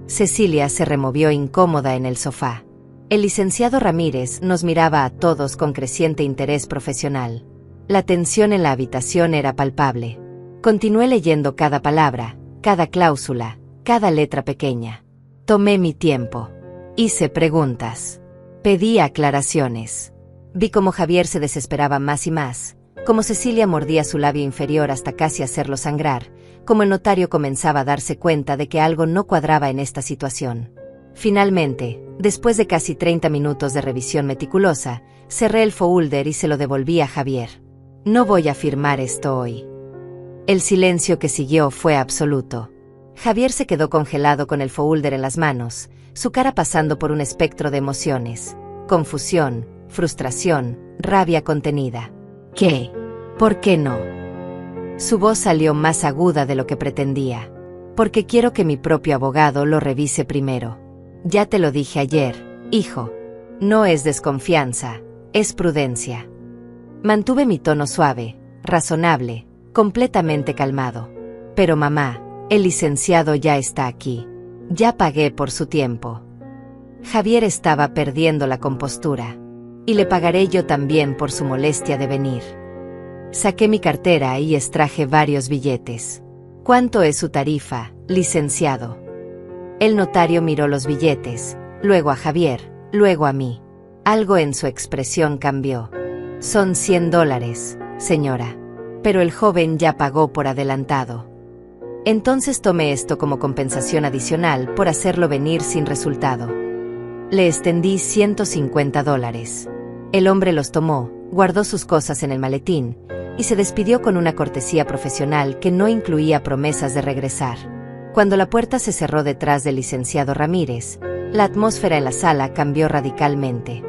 Cecilia se removió incómoda en el sofá. El licenciado Ramírez nos miraba a todos con creciente interés profesional. La tensión en la habitación era palpable. Continué leyendo cada palabra, cada cláusula, cada letra pequeña. Tomé mi tiempo. Hice preguntas. Pedí aclaraciones. Vi cómo Javier se desesperaba más y más, cómo Cecilia mordía su labio inferior hasta casi hacerlo sangrar, cómo el notario comenzaba a darse cuenta de que algo no cuadraba en esta situación. Finalmente, después de casi 30 minutos de revisión meticulosa, cerré el folder y se lo devolví a Javier. No voy a firmar esto hoy. El silencio que siguió fue absoluto. Javier se quedó congelado con el folder en las manos, su cara pasando por un espectro de emociones: confusión, frustración, rabia contenida. ¿Qué? ¿Por qué no? Su voz salió más aguda de lo que pretendía. Porque quiero que mi propio abogado lo revise primero. Ya te lo dije ayer, hijo. No es desconfianza, es prudencia. Mantuve mi tono suave, razonable, completamente calmado. Pero mamá, el licenciado ya está aquí. Ya pagué por su tiempo. Javier estaba perdiendo la compostura. Y le pagaré yo también por su molestia de venir. Saqué mi cartera y extraje varios billetes. ¿Cuánto es su tarifa, licenciado? El notario miró los billetes, luego a Javier, luego a mí. Algo en su expresión cambió. Son $100, señora. Pero el joven ya pagó por adelantado. Entonces tomé esto como compensación adicional por hacerlo venir sin resultado. Le extendí $150. El hombre los tomó, guardó sus cosas en el maletín, y se despidió con una cortesía profesional que no incluía promesas de regresar. Cuando la puerta se cerró detrás del licenciado Ramírez, la atmósfera en la sala cambió radicalmente.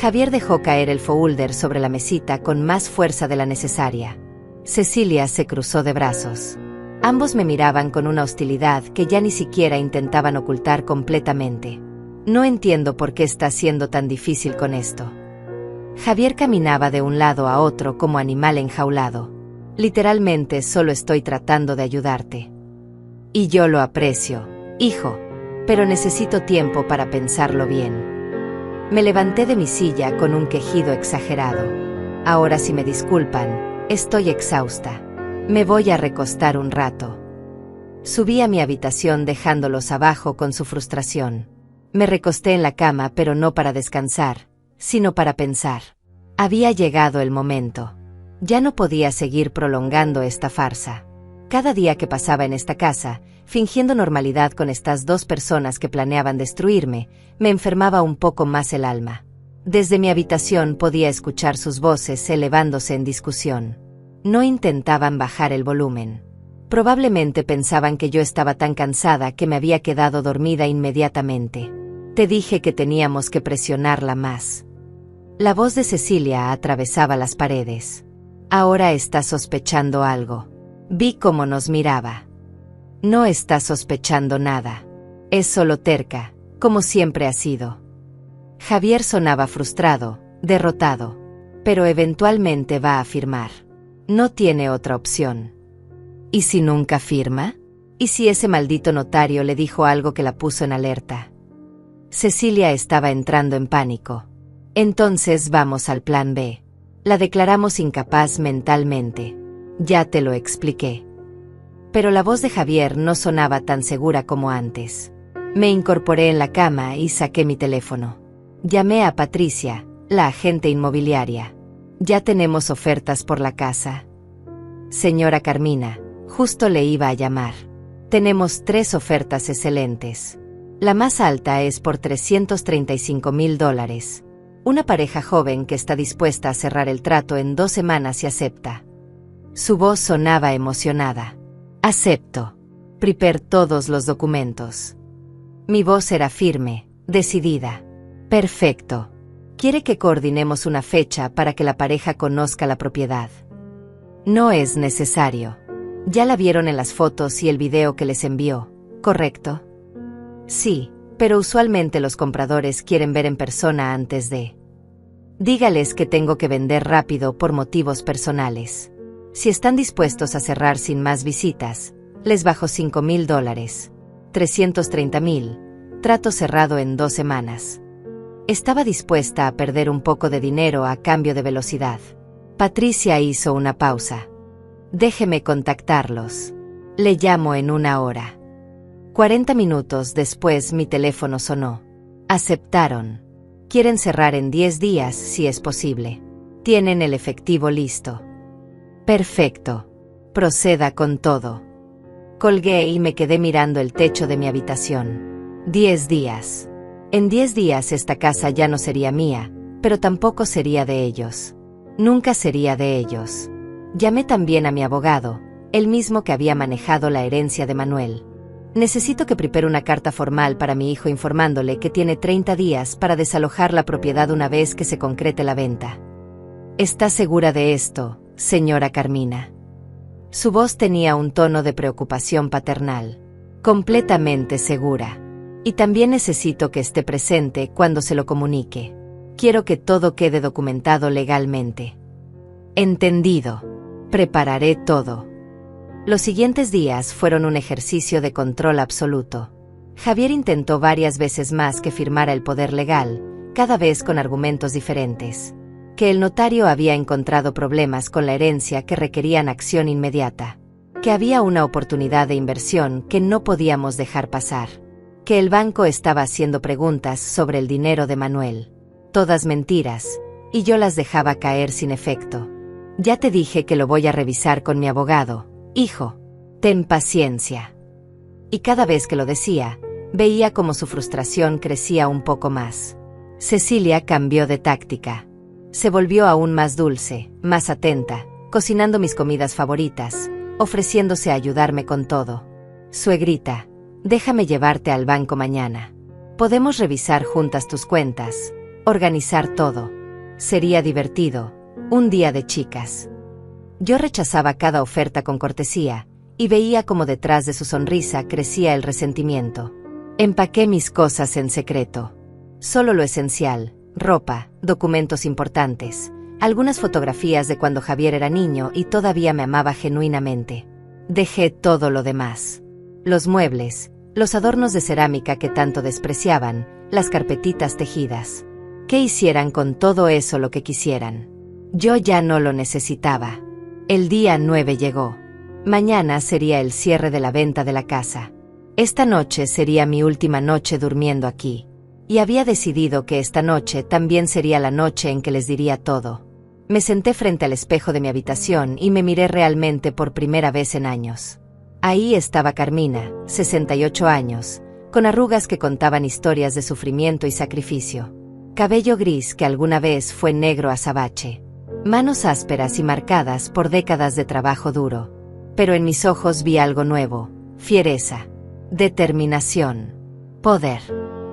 Javier dejó caer el folder sobre la mesita con más fuerza de la necesaria. Cecilia se cruzó de brazos. Ambos me miraban con una hostilidad que ya ni siquiera intentaban ocultar completamente. No entiendo por qué está siendo tan difícil con esto. Javier caminaba de un lado a otro como animal enjaulado. Literalmente solo estoy tratando de ayudarte. Y yo lo aprecio, hijo, pero necesito tiempo para pensarlo bien. Me levanté de mi silla con un quejido exagerado. Ahora, si me disculpan, estoy exhausta. Me voy a recostar un rato. Subí a mi habitación dejándolos abajo con su frustración. Me recosté en la cama, pero no para descansar, sino para pensar. Había llegado el momento. Ya no podía seguir prolongando esta farsa. Cada día que pasaba en esta casa, fingiendo normalidad con estas dos personas que planeaban destruirme, me enfermaba un poco más el alma. Desde mi habitación podía escuchar sus voces elevándose en discusión. No intentaban bajar el volumen. Probablemente pensaban que yo estaba tan cansada que me había quedado dormida inmediatamente. Te dije que teníamos que presionarla más. La voz de Cecilia atravesaba las paredes. Ahora está sospechando algo. Vi cómo nos miraba. No está sospechando nada. Es solo terca, como siempre ha sido. Javier sonaba frustrado, derrotado. Pero eventualmente va a firmar. No tiene otra opción. ¿Y si nunca firma? ¿Y si ese maldito notario le dijo algo que la puso en alerta? Cecilia estaba entrando en pánico. Entonces vamos al plan B. La declaramos incapaz mentalmente. Ya te lo expliqué. Pero la voz de Javier no sonaba tan segura como antes. Me incorporé en la cama y saqué mi teléfono. Llamé a Patricia, la agente inmobiliaria. Ya tenemos ofertas por la casa. Señora Carmina, justo le iba a llamar. Tenemos 3 ofertas excelentes. La más alta es por $335,000. Una pareja joven que está dispuesta a cerrar el trato en 2 semanas y acepta. Su voz sonaba emocionada. Acepto. Prepare todos los documentos. Mi voz era firme, decidida. Perfecto. Quiere que coordinemos una fecha para que la pareja conozca la propiedad. No es necesario. Ya la vieron en las fotos y el video que les envió, ¿correcto? Sí, pero usualmente los compradores quieren ver en persona antes de. Dígales que tengo que vender rápido por motivos personales. Si están dispuestos a cerrar sin más visitas, les bajo $5,000. $330,000. Trato cerrado en 2 semanas. Estaba dispuesta a perder un poco de dinero a cambio de velocidad. Patricia hizo una pausa. Déjeme contactarlos. Le llamo en 1 hora. 40 minutos después mi teléfono sonó. Aceptaron. Quieren cerrar en 10 días si es posible. Tienen el efectivo listo. Perfecto. Proceda con todo. Colgué y me quedé mirando el techo de mi habitación. 10 días. En 10 días esta casa ya no sería mía, pero tampoco sería de ellos. Nunca sería de ellos. Llamé también a mi abogado, el mismo que había manejado la herencia de Manuel. Necesito que prepare una carta formal para mi hijo informándole que tiene 30 días para desalojar la propiedad una vez que se concrete la venta. ¿Está segura de esto, señora Carmina? Su voz tenía un tono de preocupación paternal. Completamente segura. Y también necesito que esté presente cuando se lo comunique. Quiero que todo quede documentado legalmente. Entendido. Prepararé todo. Los siguientes días fueron un ejercicio de control absoluto. Javier intentó varias veces más que firmara el poder legal, cada vez con argumentos diferentes. Que el notario había encontrado problemas con la herencia que requerían acción inmediata. Que había una oportunidad de inversión que no podíamos dejar pasar. Que el banco estaba haciendo preguntas sobre el dinero de Manuel. Todas mentiras, y yo las dejaba caer sin efecto. Ya te dije que lo voy a revisar con mi abogado, hijo. Ten paciencia. Y cada vez que lo decía, veía como su frustración crecía un poco más. Cecilia cambió de táctica. Se volvió aún más dulce, más atenta, cocinando mis comidas favoritas, ofreciéndose a ayudarme con todo. Suegrita, déjame llevarte al banco mañana. Podemos revisar juntas tus cuentas, organizar todo. Sería divertido, un día de chicas. Yo rechazaba cada oferta con cortesía, y veía como detrás de su sonrisa crecía el resentimiento. Empaqué mis cosas en secreto. Solo lo esencial, ropa, documentos importantes, algunas fotografías de cuando Javier era niño y todavía me amaba genuinamente. Dejé todo lo demás. Los muebles, los adornos de cerámica que tanto despreciaban, las carpetitas tejidas. Que hicieran con todo eso lo que quisieran. Yo ya no lo necesitaba. El día 9 llegó. Mañana sería el cierre de la venta de la casa. Esta noche sería mi última noche durmiendo aquí. Y había decidido que esta noche también sería la noche en que les diría todo. Me senté frente al espejo de mi habitación y me miré realmente por primera vez en años. Ahí estaba Carmina, 68 años, con arrugas que contaban historias de sufrimiento y sacrificio. Cabello gris que alguna vez fue negro azabache. Manos ásperas y marcadas por décadas de trabajo duro. Pero en mis ojos vi algo nuevo, fiereza, determinación, poder.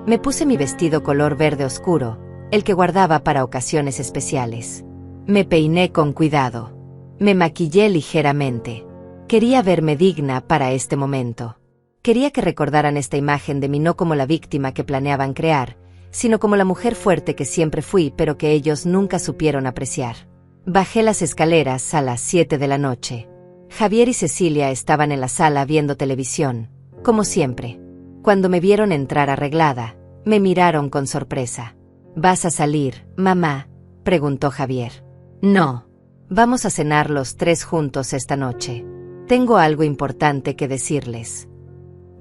Me puse mi vestido color verde oscuro, el que guardaba para ocasiones especiales. Me peiné con cuidado. Me maquillé ligeramente. Quería verme digna para este momento. Quería que recordaran esta imagen de mí no como la víctima que planeaban crear, sino como la mujer fuerte que siempre fui pero que ellos nunca supieron apreciar. Bajé las escaleras a las 7 de la noche. Javier y Cecilia estaban en la sala viendo televisión, como siempre. Cuando me vieron entrar arreglada, me miraron con sorpresa. ¿Vas a salir, mamá?, preguntó Javier. No. Vamos a cenar los tres juntos esta noche. Tengo algo importante que decirles.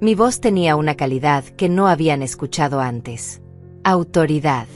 Mi voz tenía una calidad que no habían escuchado antes. Autoridad.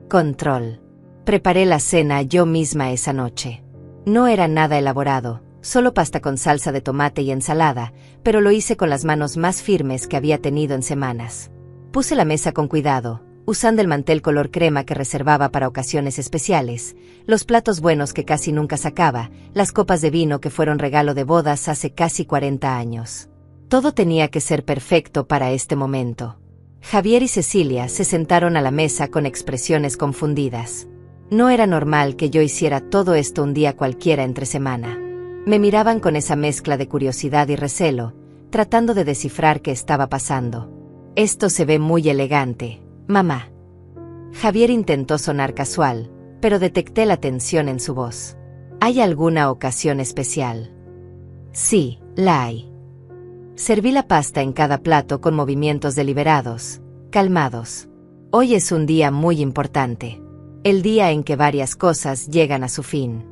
Control. Preparé la cena yo misma esa noche. No era nada elaborado, solo pasta con salsa de tomate y ensalada, pero lo hice con las manos más firmes que había tenido en semanas. Puse la mesa con cuidado, usando el mantel color crema que reservaba para ocasiones especiales, los platos buenos que casi nunca sacaba, las copas de vino que fueron regalo de bodas hace casi 40 años. Todo tenía que ser perfecto para este momento. Javier y Cecilia se sentaron a la mesa con expresiones confundidas. No era normal que yo hiciera todo esto un día cualquiera entre semana. Me miraban con esa mezcla de curiosidad y recelo, tratando de descifrar qué estaba pasando. Esto se ve muy elegante, mamá. Javier intentó sonar casual, pero detecté la tensión en su voz. ¿Hay alguna ocasión especial? Sí, la hay. Serví la pasta en cada plato con movimientos deliberados, calmados. Hoy es un día muy importante. El día en que varias cosas llegan a su fin.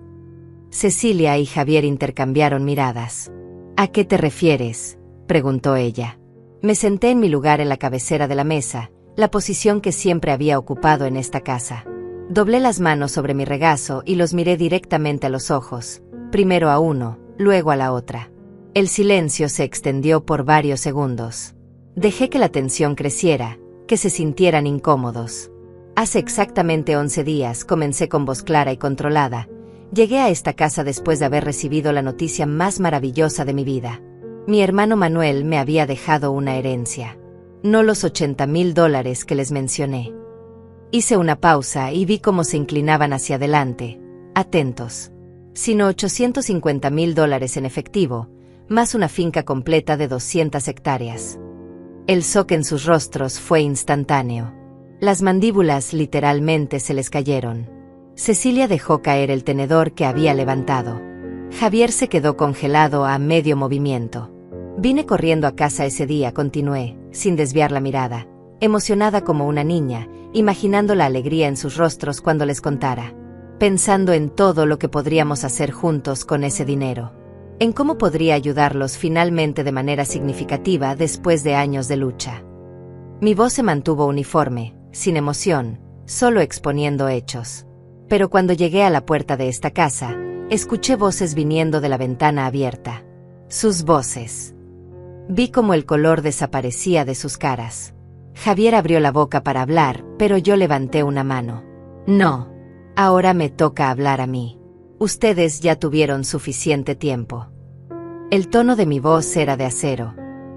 Cecilia y Javier intercambiaron miradas. ¿A qué te refieres?, preguntó ella. Me senté en mi lugar en la cabecera de la mesa, la posición que siempre había ocupado en esta casa. Doblé las manos sobre mi regazo y los miré directamente a los ojos, primero a uno, luego a la otra. El silencio se extendió por varios segundos. Dejé que la tensión creciera, que se sintieran incómodos. Hace exactamente 11 días comencé con voz clara y controlada. Llegué a esta casa después de haber recibido la noticia más maravillosa de mi vida. Mi hermano Manuel me había dejado una herencia. No los $80,000 que les mencioné. Hice una pausa y vi cómo se inclinaban hacia adelante, atentos. Sino $850,000 en efectivo, más una finca completa de 200 hectáreas. El shock en sus rostros fue instantáneo. Las mandíbulas literalmente se les cayeron. Cecilia dejó caer el tenedor que había levantado. Javier se quedó congelado a medio movimiento. Vine corriendo a casa ese día, continué, sin desviar la mirada, emocionada como una niña, imaginando la alegría en sus rostros cuando les contara. Pensando en todo lo que podríamos hacer juntos con ese dinero. En cómo podría ayudarlos finalmente de manera significativa después de años de lucha. Mi voz se mantuvo uniforme, sin emoción, solo exponiendo hechos. Pero cuando llegué a la puerta de esta casa, escuché voces viniendo de la ventana abierta. Sus voces. Vi cómo el color desaparecía de sus caras. Javier abrió la boca para hablar, pero yo levanté una mano. No. Ahora me toca hablar a mí. Ustedes ya tuvieron suficiente tiempo. El tono de mi voz era de acero.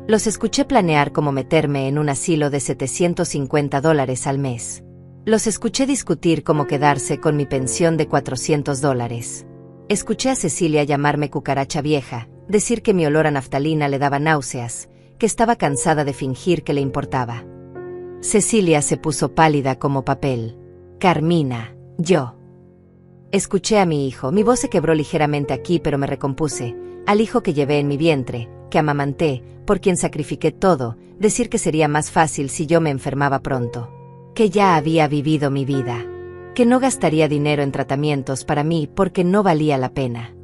Los escuché planear cómo meterme en un asilo de $750 al mes. Los escuché discutir cómo quedarse con mi pensión de $400. Escuché a Cecilia llamarme cucaracha vieja, decir que mi olor a naftalina le daba náuseas, que estaba cansada de fingir que le importaba. Cecilia se puso pálida como papel. Carmina, yo. Escuché a mi hijo, mi voz se quebró ligeramente aquí pero me recompuse, al hijo que llevé en mi vientre, que amamanté, por quien sacrifiqué todo, decir que sería más fácil si yo me enfermaba pronto. Que ya había vivido mi vida. Que no gastaría dinero en tratamientos para mí porque no valía la pena.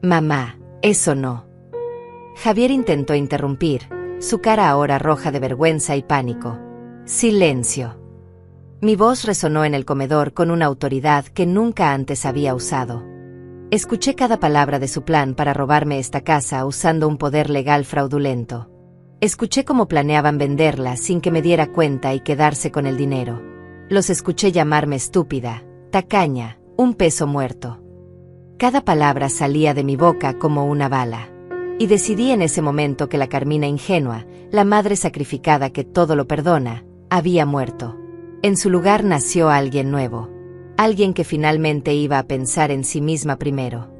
Mamá, eso no. Javier intentó interrumpir, su cara ahora roja de vergüenza y pánico. Silencio. Mi voz resonó en el comedor con una autoridad que nunca antes había usado. Escuché cada palabra de su plan para robarme esta casa usando un poder legal fraudulento. Escuché cómo planeaban venderla sin que me diera cuenta y quedarse con el dinero. Los escuché llamarme estúpida, tacaña, un peso muerto. Cada palabra salía de mi boca como una bala. Y decidí en ese momento que la Carmina ingenua, la madre sacrificada que todo lo perdona, había muerto. En su lugar nació alguien nuevo. Alguien que finalmente iba a pensar en sí misma primero.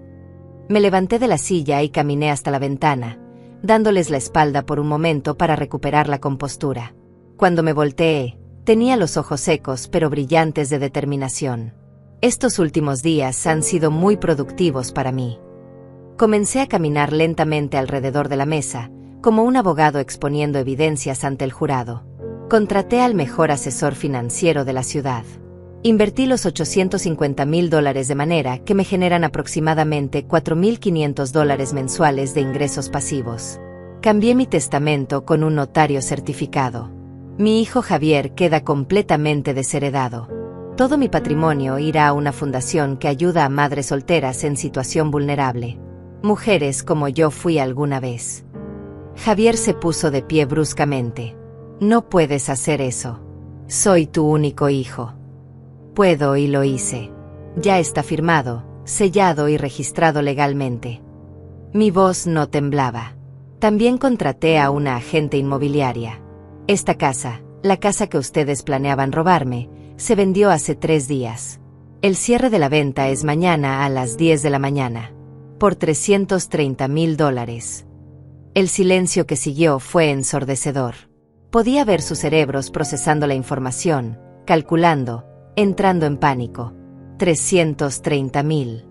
Me levanté de la silla y caminé hasta la ventana, dándoles la espalda por un momento para recuperar la compostura. Cuando me volteé, tenía los ojos secos pero brillantes de determinación. Estos últimos días han sido muy productivos para mí. Comencé a caminar lentamente alrededor de la mesa, como un abogado exponiendo evidencias ante el jurado. Contraté al mejor asesor financiero de la ciudad. Invertí los $850,000 de manera que me generan aproximadamente $4,500 mensuales de ingresos pasivos. Cambié mi testamento con un notario certificado. Mi hijo Javier queda completamente desheredado. Todo mi patrimonio irá a una fundación que ayuda a madres solteras en situación vulnerable. Mujeres como yo fui alguna vez. Javier se puso de pie bruscamente. No puedes hacer eso. Soy tu único hijo. Puedo y lo hice. Ya está firmado, sellado y registrado legalmente. Mi voz no temblaba. También contraté a una agente inmobiliaria. Esta casa, la casa que ustedes planeaban robarme, se vendió hace 3 días. El cierre de la venta es mañana a las 10 de la mañana. Por $330,000. El silencio que siguió fue ensordecedor. Podía ver sus cerebros procesando la información, calculando, entrando en pánico. 330,000.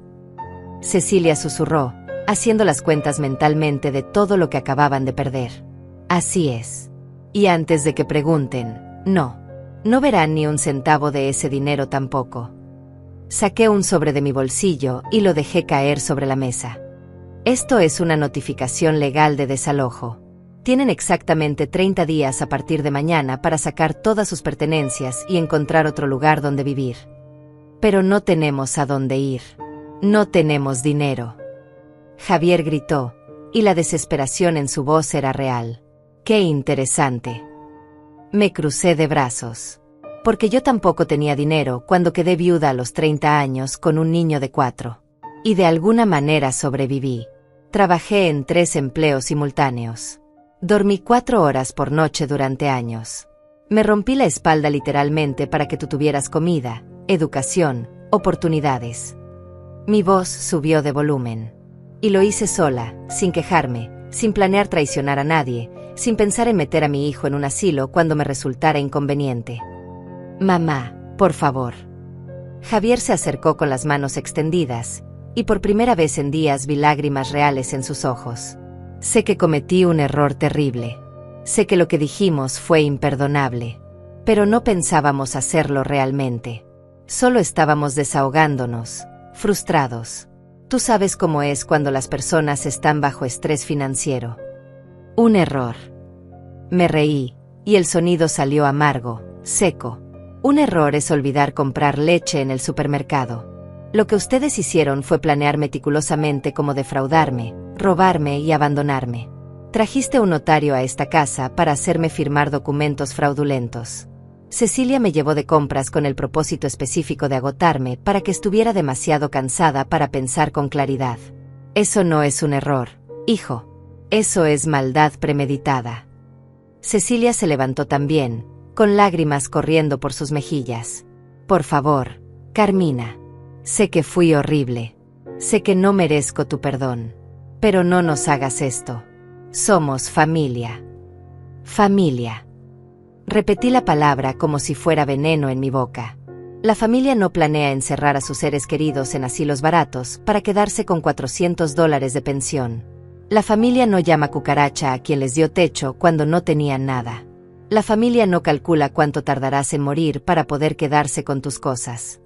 Cecilia susurró, haciendo las cuentas mentalmente de todo lo que acababan de perder. Así es. Y antes de que pregunten, no verán ni un centavo de ese dinero tampoco. Saqué un sobre de mi bolsillo y lo dejé caer sobre la mesa. Esto es una notificación legal de desalojo. Tienen exactamente 30 días a partir de mañana para sacar todas sus pertenencias y encontrar otro lugar donde vivir. Pero no tenemos a dónde ir. No tenemos dinero. Javier gritó, y la desesperación en su voz era real. ¡Qué interesante! Me crucé de brazos. Porque yo tampoco tenía dinero cuando quedé viuda a los 30 años con un niño de 4. Y de alguna manera sobreviví. Trabajé en 3 empleos simultáneos. Dormí 4 horas por noche durante años. Me rompí la espalda literalmente para que tú tuvieras comida, educación, oportunidades. Mi voz subió de volumen. Y lo hice sola, sin quejarme, sin planear traicionar a nadie, sin pensar en meter a mi hijo en un asilo cuando me resultara inconveniente. Mamá, por favor. Javier se acercó con las manos extendidas, y por primera vez en días vi lágrimas reales en sus ojos. Sé que cometí un error terrible. Sé que lo que dijimos fue imperdonable. Pero no pensábamos hacerlo realmente. Solo estábamos desahogándonos, frustrados. Tú sabes cómo es cuando las personas están bajo estrés financiero. Un error. Me reí, y el sonido salió amargo, seco. Un error es olvidar comprar leche en el supermercado. Lo que ustedes hicieron fue planear meticulosamente cómo defraudarme, robarme y abandonarme. Trajiste un notario a esta casa para hacerme firmar documentos fraudulentos. Cecilia me llevó de compras con el propósito específico de agotarme para que estuviera demasiado cansada para pensar con claridad. Eso no es un error, hijo. Eso es maldad premeditada. Cecilia se levantó también, con lágrimas corriendo por sus mejillas. Por favor, Carmina. Sé que fui horrible. Sé que no merezco tu perdón. Pero no nos hagas esto. Somos familia. Familia. Repetí la palabra como si fuera veneno en mi boca. La familia no planea encerrar a sus seres queridos en asilos baratos para quedarse con $400 de pensión. La familia no llama cucaracha a quien les dio techo cuando no tenían nada. La familia no calcula cuánto tardarás en morir para poder quedarse con tus cosas.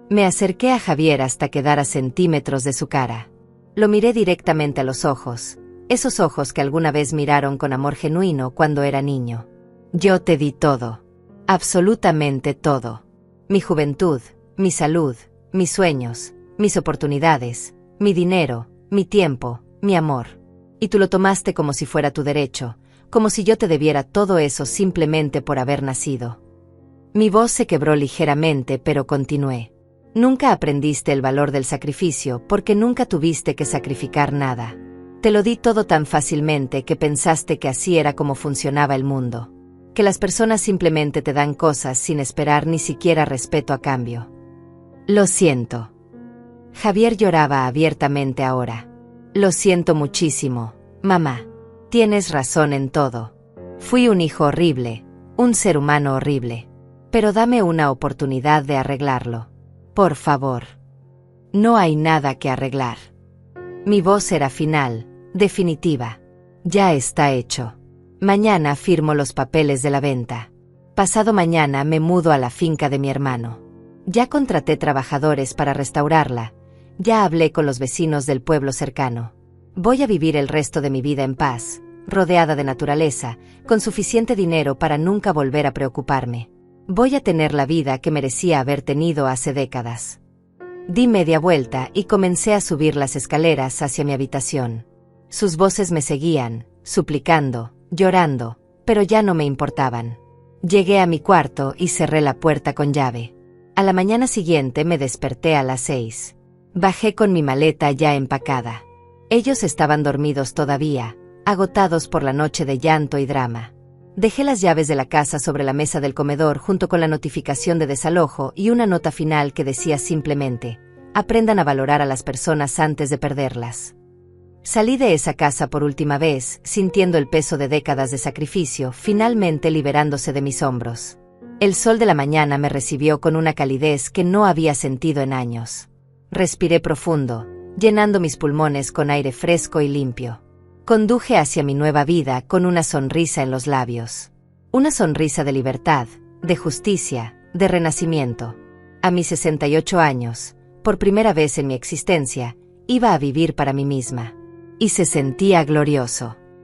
Me acerqué a Javier hasta quedar a centímetros de su cara. Lo miré directamente a los ojos, esos ojos que alguna vez miraron con amor genuino cuando era niño. Yo te di todo. Absolutamente todo. Mi juventud, mi salud, mis sueños, mis oportunidades, mi dinero, mi tiempo, mi amor. Y tú lo tomaste como si fuera tu derecho, como si yo te debiera todo eso simplemente por haber nacido. Mi voz se quebró ligeramente, pero continué. Nunca aprendiste el valor del sacrificio porque nunca tuviste que sacrificar nada. Te lo di todo tan fácilmente que pensaste que así era como funcionaba el mundo. que las personas simplemente te dan cosas sin esperar ni siquiera respeto a cambio. Lo siento. Javier lloraba abiertamente ahora. Lo siento muchísimo, mamá. Tienes razón en todo. Fui un hijo horrible, un ser humano horrible. Pero dame una oportunidad de arreglarlo. Por favor. No hay nada que arreglar. Mi voz era final, definitiva. Ya está hecho. Mañana firmo los papeles de la venta. Pasado mañana me mudo a la finca de mi hermano. Ya contraté trabajadores para restaurarla. Ya hablé con los vecinos del pueblo cercano. Voy a vivir el resto de mi vida en paz, rodeada de naturaleza, con suficiente dinero para nunca volver a preocuparme. Voy a tener la vida que merecía haber tenido hace décadas. Di media vuelta y comencé a subir las escaleras hacia mi habitación. Sus voces me seguían, suplicando, llorando, pero ya no me importaban. Llegué a mi cuarto y cerré la puerta con llave. A la mañana siguiente me desperté a las 6. Bajé con mi maleta ya empacada. Ellos estaban dormidos todavía, agotados por la noche de llanto y drama. Dejé las llaves de la casa sobre la mesa del comedor junto con la notificación de desalojo y una nota final que decía simplemente: aprendan a valorar a las personas antes de perderlas. Salí de esa casa por última vez, sintiendo el peso de décadas de sacrificio finalmente liberándose de mis hombros. El sol de la mañana me recibió con una calidez que no había sentido en años. Respiré profundo, llenando mis pulmones con aire fresco y limpio. Conduje hacia mi nueva vida con una sonrisa en los labios. Una sonrisa de libertad, de justicia, de renacimiento. A mis 68 años, por primera vez en mi existencia, iba a vivir para mí misma. Y se sentía glorioso.